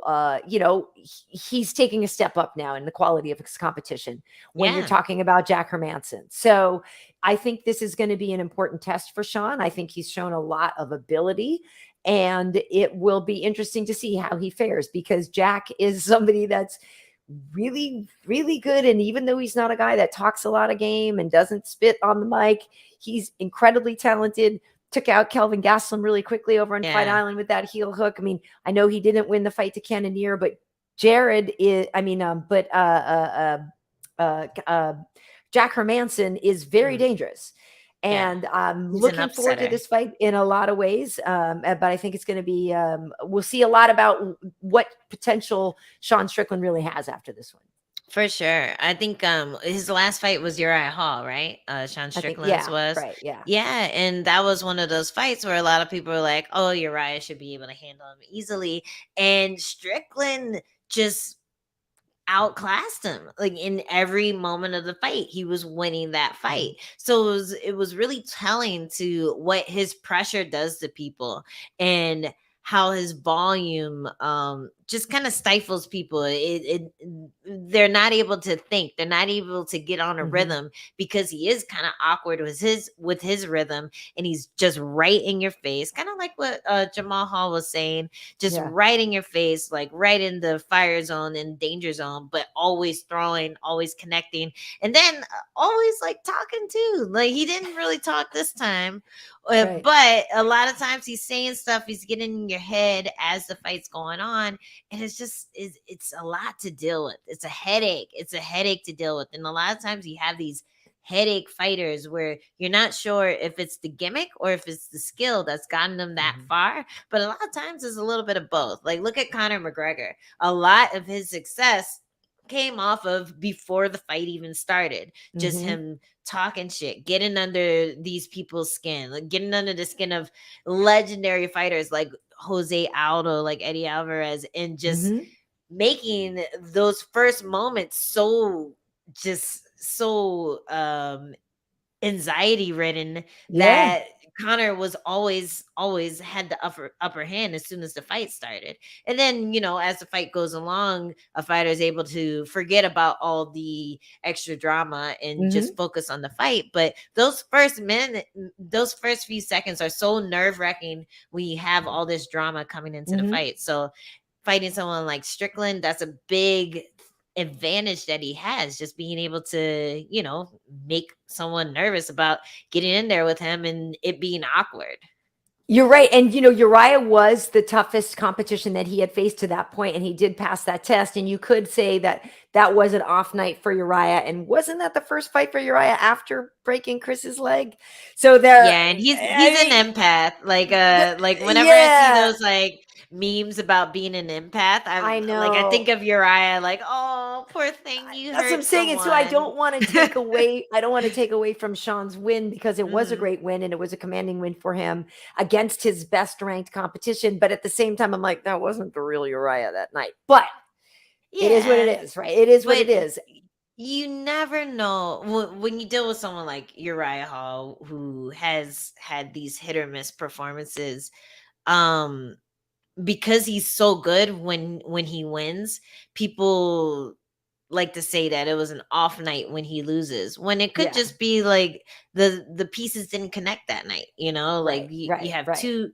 he's taking a step up now in the quality of his competition when you're talking about Jack Hermanson. So I think this is going to be an important test for Sean. I think he's shown a lot of ability, and it will be interesting to see how he fares because Jack is somebody that's really, really good. And even though he's not a guy that talks a lot of game and doesn't spit on the mic, he's incredibly talented. Took out Kelvin Gastelum really quickly over on Fight Island with that heel hook. I mean, I know he didn't win the fight to Cannonier, but Jared is, Jack Hermanson is very dangerous. And I'm looking forward to this fight in a lot of ways. But I think it's going to be, we'll see a lot about what potential Sean Strickland really has after this one. For sure. I think his last fight was Uriah Hall, right? Sean Strickland's was. Right, yeah. Yeah, and that was one of those fights where a lot of people were like, oh, Uriah should be able to handle him easily. And Strickland just outclassed him. Like in every moment of the fight, he was winning that fight. So it was really telling to what his pressure does to people and how his volume just kind of stifles people. They're not able to think. They're not able to get on a rhythm because he is kind of awkward with his rhythm, and he's just right in your face, kind of like what Jamahal was saying, just right in your face, like right in the fire zone and danger zone, but always throwing, always connecting, and then always like talking too. Like he didn't really talk this time. But a lot of times he's saying stuff, he's getting in your head as the fight's going on. And it's a lot to deal with. It's a headache. It's a headache to deal with. And a lot of times you have these headache fighters where you're not sure if it's the gimmick or if it's the skill that's gotten them that far. But a lot of times it's a little bit of both. Like look at Conor McGregor. A lot of his success came off of before the fight even started. Just him talking shit, getting under these people's skin, like getting under the skin of legendary fighters like Jose Aldo, like Eddie Alvarez, and just making those first moments so anxiety ridden that Conor was always had the upper hand as soon as the fight started. And then, as the fight goes along, a fighter is able to forget about all the extra drama and just focus on the fight. But those first few seconds are so nerve-wracking when you have all this drama coming into the fight. So fighting someone like Strickland, that's a big advantage that he has, just being able to make someone nervous about getting in there with him and it being awkward. You're right. And Uriah was the toughest competition that he had faced to that point, and he did pass that test. And you could say that was an off night for Uriah. And wasn't that the first fight for Uriah after breaking Chris's leg? So and he's an empath. Like whenever I see those like memes about being an empath, I know. Like I think of Uriah, like, oh, poor thing, you That's hurt what I'm saying. someone. And so I don't want to take away. I don't want to take away from Sean's win because it was a great win and it was a commanding win for him against his best ranked competition. But at the same time, I'm like, that wasn't the real Uriah that night. But it is what it is, right? It is what it is. You never know when you deal with someone like Uriah Hall, who has had these hit or miss performances. Because he's so good when he wins, people like to say that it was an off night when he loses, when it could just be like the pieces didn't connect that night. Like you have two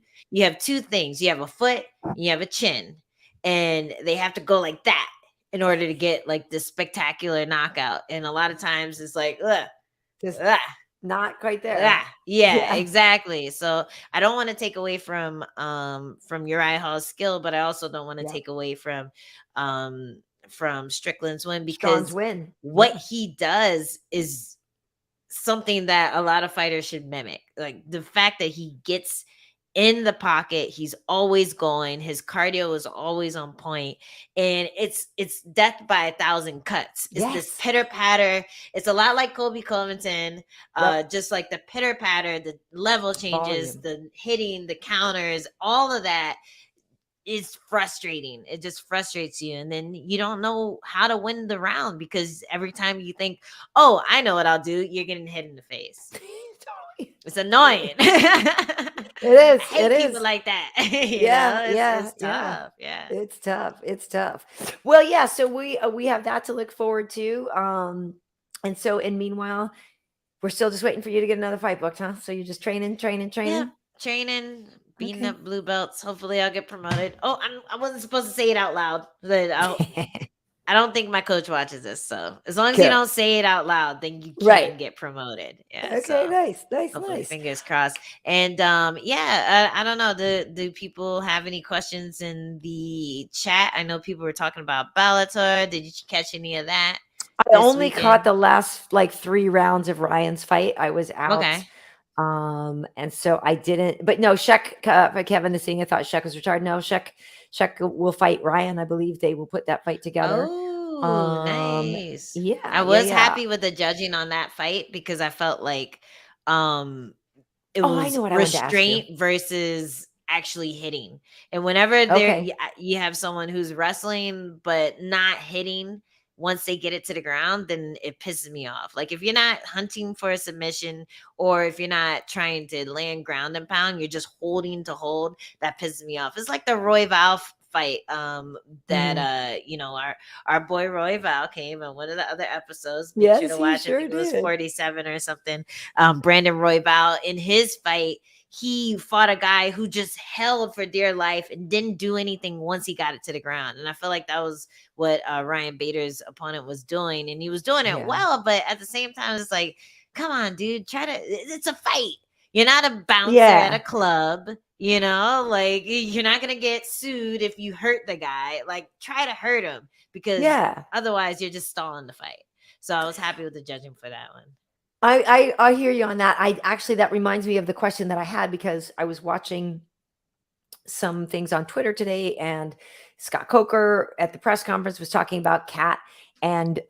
things. You have a foot, you have a chin, and they have to go like that in order to get like this spectacular knockout. And a lot of times it's like, ugh, Just ugh, not quite there. yeah, yeah, Yeah. exactly. So I don't want to take away from Uriah Hall's skill, but I also don't want to Yeah. take away from Strickland's win, Strawn's because win. what Yeah. he does is something that a lot of fighters should mimic. Like the fact that he gets in the pocket, he's always going, his cardio is always on point, and it's death by 1,000 cuts. It's this Yes. pitter patter. It's a lot like Colby Covington, Yep. just like the pitter patter, the level changes, Volume. the hitting, the counters, all of that is frustrating. It just frustrates you, and then you don't know how to win the round, because every time you think, oh, I know what I'll do, you're getting hit in the face. Totally. It's annoying. It is. I hate It people is. like that. Yeah, It's yeah. tough. Yeah. It's tough. It's tough. Well, yeah. So we have that to look forward to. And meanwhile, we're still just waiting for you to get another fight booked, huh? So you're just training. Yeah. Training, beating Okay. up blue belts. Hopefully I'll get promoted. Oh, I wasn't supposed to say it out loud, but I don't think my coach watches this. So as long as you Good. don't say it out loud, then you can Right. get promoted. Yeah. Okay. So Nice. hopefully, fingers crossed. And I don't know. Do people have any questions in the chat? I know people were talking about Bellator. Did you catch any of that? I only caught the last like 3 rounds of Ryan's fight. I was out. Okay. And so I didn't, but no, Kevin is saying I thought Shek was retired. No, Shek will fight Ryan. I believe they will put that fight together. Oh, nice. Yeah. I was happy with the judging on that fight, because I felt like it I was know what I wanted to ask you. restraint versus actually hitting. And whenever you have someone who's wrestling but not hitting, once they get it to the ground, then it pisses me off. Like if you're not hunting for a submission, or if you're not trying to land ground and pound, you're just holding to hold, that pisses me off. It's like the Roy Val fight that our boy Roy Val came in one of the other episodes. Make sure to watch. I think it was 47 or something. Brandon Roy Val, in his fight, he fought a guy who just held for dear life and didn't do anything once he got it to the ground. And I feel like that was what Ryan Bader's opponent was doing. And he was doing it well, but at the same time, it's like, come on, dude, it's a fight. You're not a bouncer at a club, like you're not going to get sued if you hurt the guy. Like try to hurt him, because otherwise you're just stalling the fight. So I was happy with the judging for that one. I hear you on that. That reminds me of the question that I had, because I was watching some things on Twitter today, and Scott Coker at the press conference was talking about Kat and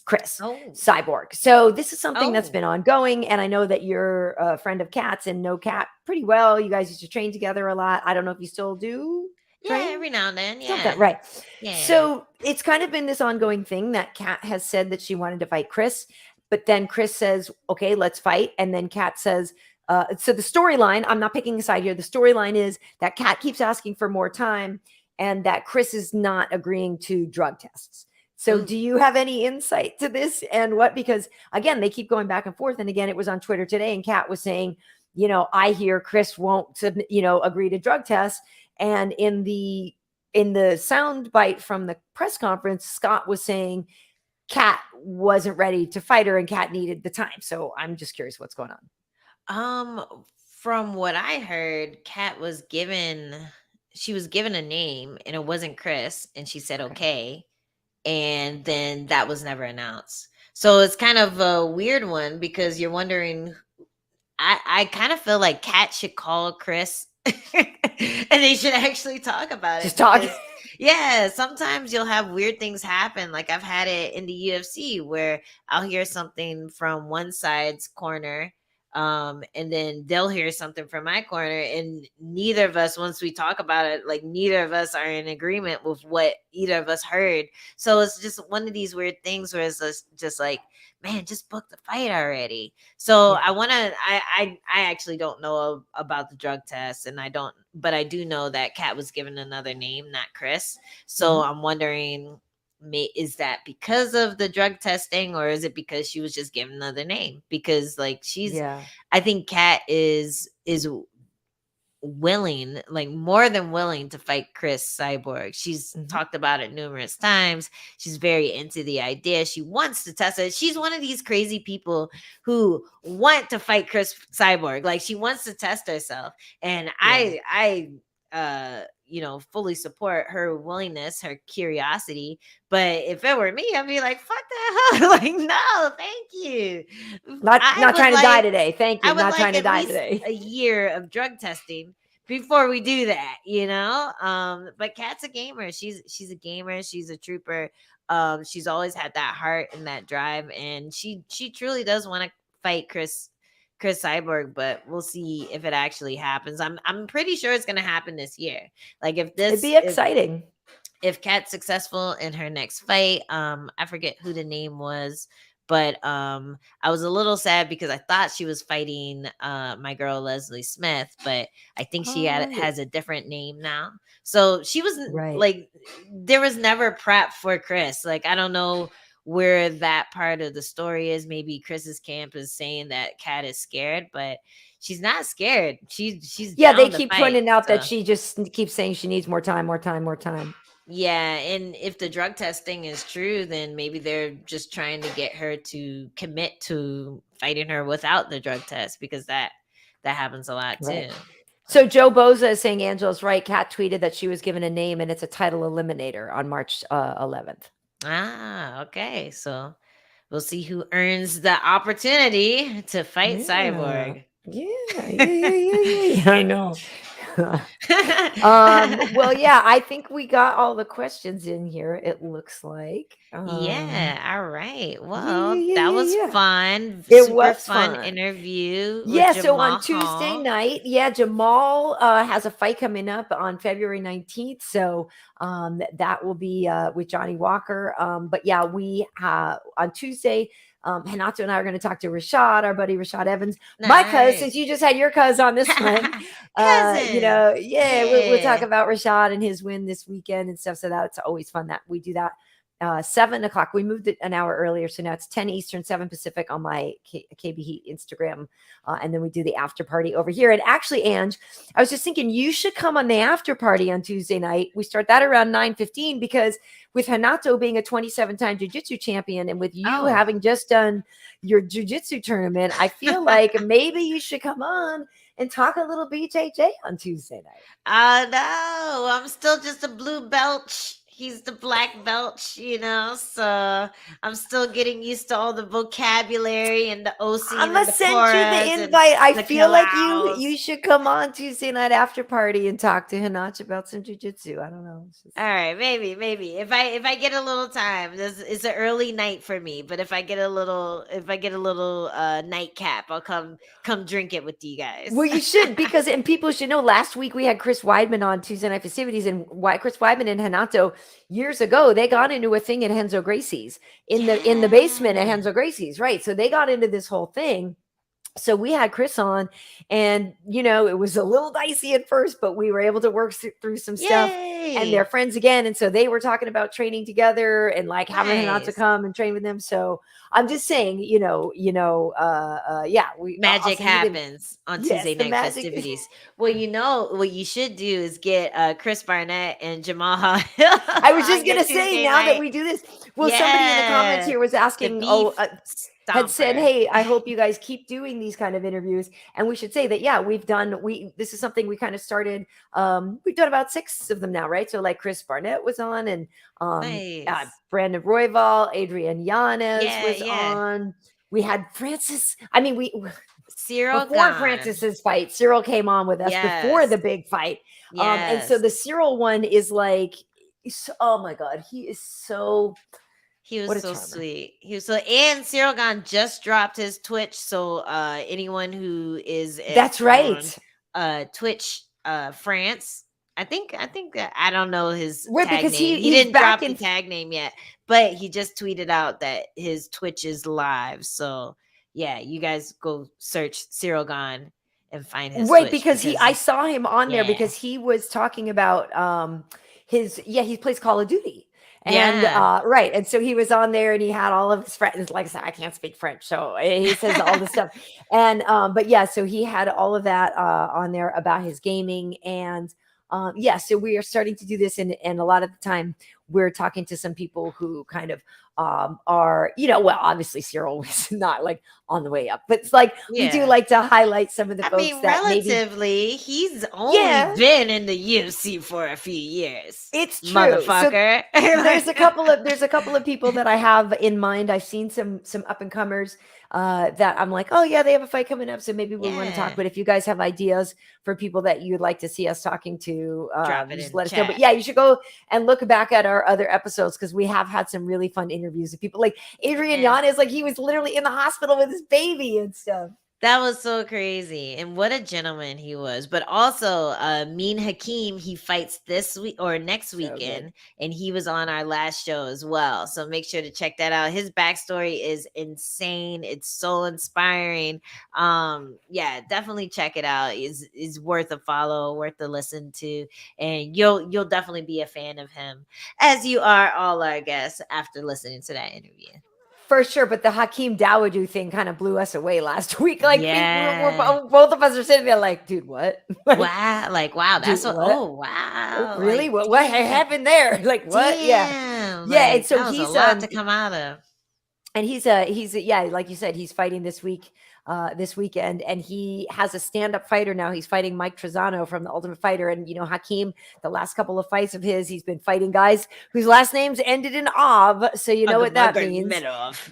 Chris Cyborg. So this is something that's been ongoing, and I know that you're a friend of Kat's and know Kat pretty well. You guys used to train together a lot. I don't know if you still do. Yeah, every now and then. Yeah. Right. Yeah. So it's kind of been this ongoing thing that Kat has said that she wanted to fight Chris. But then Chris says, okay, let's fight. And then Kat says, so the storyline, I'm not picking a side here. The storyline is that Kat keeps asking for more time, and that Chris is not agreeing to drug tests. So do you have any insight to this and what? Because again, they keep going back and forth. And again, it was on Twitter today, and Kat was saying, I hear Chris won't, agree to drug tests. And in the sound bite from the press conference, Scott was saying Kat wasn't ready to fight her and Kat needed the time. So I'm just curious what's going on. From what I heard, Kat was given a name, and it wasn't Chris, and she said okay, and then that was never announced. So it's kind of a weird one, because you're wondering. I kind of feel like Kat should call Chris and they should actually talk about it. Just talk. Yeah, sometimes you'll have weird things happen. Like I've had it in the UFC where I'll hear something from one side's corner, and then they'll hear something from my corner, and neither of us, once we talk about it, like neither of us are in agreement with what either of us heard. So it's just one of these weird things where it's just like, man, just book the fight already. So I actually don't know about the drug test, but I do know that Kat was given another name, not Chris. So I'm wondering, is that because of the drug testing, or is it because she was just given another name? Because like I think Kat is willing, like more than willing to fight Chris Cyborg. She's Mhm. talked about it numerous times. She's very into the idea. She wants to test it. She's one of these crazy people who want to fight Chris Cyborg. Like she wants to test herself. And I fully support her willingness, her curiosity. But if it were me, I'd be like, fuck that hoe. Like, no, thank you. Not trying to die today. Thank you. I would Not like trying to at die least today. a year of drug testing before we do that, but Kat's a gamer. She's a gamer. She's a trooper. She's always had that heart and that drive, and she truly does want to fight Chris Cyborg, but we'll see if it actually happens. I'm pretty sure it's gonna happen this year. Like It'd be exciting. If Kat's successful in her next fight, I forget who the name was, but I was a little sad because I thought she was fighting my girl Leslie Smith, but I think she has a different name now. So she wasn't like, there was never prep for Chris. Like, I don't know where that part of the story is. Maybe Chris's camp is saying that Kat is scared, but she's not scared. She's they keep fight, pointing out that she just keeps saying she needs more time. Yeah, and if the drug testing is true, then maybe they're just trying to get her to commit to fighting her without the drug test, because that happens a lot too. Right. So Joe Boza is saying Angela's right. Kat tweeted that she was given a name and it's a title eliminator on March 11th. Ah, okay. So we'll see who earns the opportunity to fight Cyborg. Yeah. I know. Well, yeah, I think we got all the questions in here, it looks like. Yeah, all right. Well, that was fun. It Super was fun interview. Yeah, with so on Jamahal. Tuesday night, Jamal has a fight coming up on February 19th. So that will be with Johnny Walker. But yeah, we on Tuesday, Hanato and I are going to talk to Rashad, our buddy Rashad Evans. Nice. My cuz, since you just had your cuz on this one, we'll talk about Rashad and his win this weekend and stuff. So that's always fun that we do that. 7 o'clock. We moved it an hour earlier, so now it's 10 Eastern, 7 Pacific on my KB Heat Instagram, and then we do the after party over here. And actually, Ange, I was just thinking you should come on the after party on Tuesday night. We start that around 9:15 because with Hanato being a 27-time jiu-jitsu champion and with you having just done your jiu-jitsu tournament, I feel like maybe you should come on and talk a little BJJ on Tuesday night. No, I'm still just a blue belt. He's the black belt, so I'm still getting used to all the vocabulary and the OC. I'm gonna send you the invite. I feel like you should come on Tuesday night after party and talk to Hinach about some jiu-jitsu. I don't know. All right, maybe. If I get a little time, it's an early night for me. But if I get a little nightcap, I'll come drink it with you guys. Well, you should, because and people should know. Last week we had Chris Weidman on Tuesday Night Festivities, and Chris Weidman and Hanato years ago they got into a thing at Henzo Gracie's in the basement at Henzo Gracie's, right? So they got into this whole thing. So we had Chris on, and it was a little dicey at first, but we were able to work through some stuff. And they're friends again, and so they were talking about training together and like having him out to come and train with them. So I'm just saying, magic happens on Tuesday night festivities. Well, what you should do is get Chris Barnett and Jamahal. I was just gonna say now that we do this. Well, somebody in the comments here was asking, had said, hey, I hope you guys keep doing these kind of interviews. And we should say that, this is something we kind of started. We've done about 6 of them now, right? So like Chris Barnett was on, and Brandon Royval, Adrian Yanez was on. We had Francis. I mean, Cyril before Francis's fight, Cyril came on with us before the big fight. And so the Cyril one is like, oh my God, he is so... He was so sweet. And Cyril Gahn just dropped his Twitch. So anyone who is on Twitch France, I think I don't know his tag name. He didn't drop the tag name yet, but he just tweeted out that his Twitch is live. So yeah, you guys go search Cyril Gahn and find his Twitch, because I saw him on there because he was talking about he plays Call of Duty. And Yeah. right. And so he was on there and he had all of his friends. Like I said, I can't speak French. So he says all this stuff. And but yeah, so he had all of that on there about his gaming. And yeah, so we are starting to do this, and a lot of the time we're talking to some people who kind of are, well, obviously Cyril was not like on the way up, but it's like we do Yeah. like to highlight some of the I folks mean, that maybe relatively, he's only Yeah. been in the UFC for a few years. It's true. So Motherfucker. there's a couple of people that I have in mind. I've seen some up and comers that I'm like, oh yeah, they have a fight coming up, so maybe we want to talk. Yeah. But if you guys have ideas for people that you'd like to see us talking to, Drop it just in let us know. But chat. yeah, you should go and look back at our other episodes, because we have had some really fun interviews with people like Adrian Yeah. Yanez. Like he was literally in the hospital with his baby and stuff. That was so crazy. And what a gentleman he was. But also, Mean Hakeem, he fights this week or next So weekend. good. And he was on our last show as well. So make sure to check that out. His backstory is insane. It's so inspiring. Yeah, definitely check it out. Is worth a follow, worth a listen to. And you'll definitely be a fan of him, as you are all our guests after listening to that interview. For sure, but the Hakeem Dawodu thing kind of blew us away last week. Like, Yeah. both of us are sitting there like, dude, what? Like, Wow, that's dude, what, what? oh wow. Oh, really? Like, What damn, happened there? Like, what? Yeah. damn, Yeah. And like, so that was a he's lot to come out of. and he's yeah, like you said, he's fighting this weekend, and he has a stand-up fighter now. He's fighting Mike Trezano from The Ultimate Fighter. And Hakeem, the last couple of fights of his, he's been fighting guys whose last names ended in Av, so you know what that means.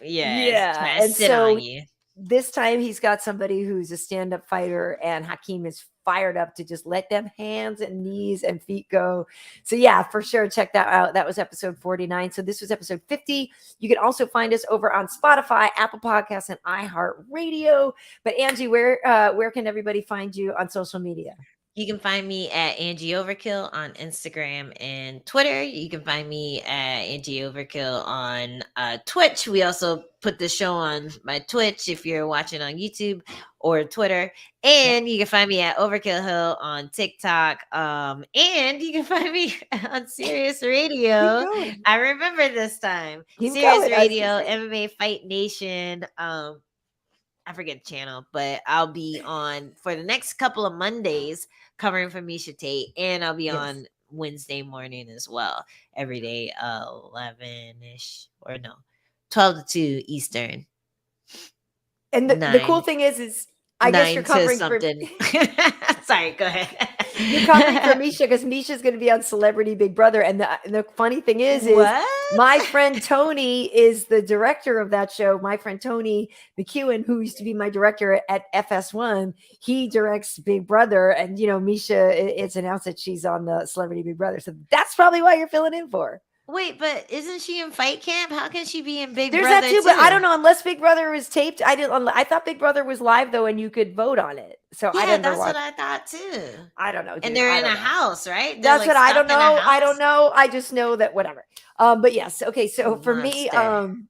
Yeah, trying to And sit so on you. this time he's got somebody who's a stand-up fighter, and Hakeem is fired up to just let them hands and knees and feet go. So yeah, for sure, check that out. That was episode 49. So this was episode 50. You can also find us over on Spotify, Apple Podcasts, and iHeartRadio. But Angie, where can everybody find you on social media? You can find me at Angie Overkill on Instagram and Twitter. You can find me at Angie Overkill on Twitch. We also put the show on my Twitch if you're watching on YouTube or Twitter. And you can find me at Overkill Hill on TikTok. And you can find me on Sirius Radio. I remember this time. Sirius Radio, MMA Fight Nation. I forget the channel, but I'll be on for the next couple of Mondays covering for Misha Tate, and I'll be on Wednesday morning as well, every day, 11-ish, or no, 12 to 2 Eastern. And the cool thing is I guess you're covering something. Sorry, go ahead. You're covering for Misha, because Misha's going to be on Celebrity Big Brother. And the funny thing is my friend Tony is the director of that show. My friend Tony McEwen, who used to be my director at FS1, he directs Big Brother. And, Misha, it's announced that she's on the Celebrity Big Brother. So that's probably why you're filling in for. Wait, but isn't she in Fight Camp? How can she be in Big There's Brother? There's that too, but I don't know, unless Big Brother was taped. I thought Big Brother was live though, and you could vote on it. So I didn't that's what I thought too. I don't know, dude. And they're in a house, right? That's like what I don't know. I don't know. I just know that whatever. But yes, okay. So for me, on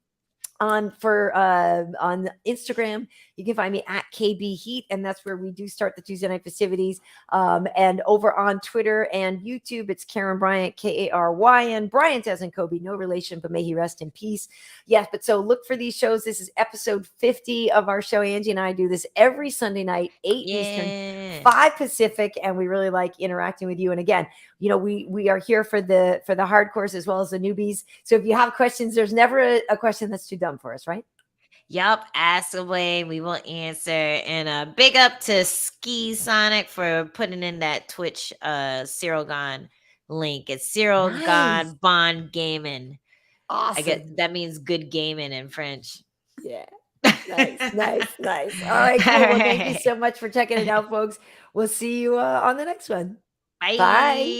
Instagram, you can find me at KB Heat, and that's where we do start the Tuesday night festivities. And over on Twitter and YouTube, it's Karyn Bryant, Karyn. Bryant as in Kobe, no relation, but may he rest in peace. Yes, but so look for these shows. This is episode 50 of our show. Angie and I do this every Sunday night, 8 Eastern, 5 Pacific, and we really like interacting with you. And again, we are here for the hardcores as well as the newbies. So if you have questions, there's never a question that's too dumb for us, right? Yup, ask away. We will answer. And big up to Ski Sonic for putting in that Twitch Cyril Gone link. It's Cyril Gone Bond Gaming. Awesome. I guess that means good gaming in French. Yeah. Nice. All right, cool. Well, thank you so much for checking it out, folks. We'll see you on the next one. Bye.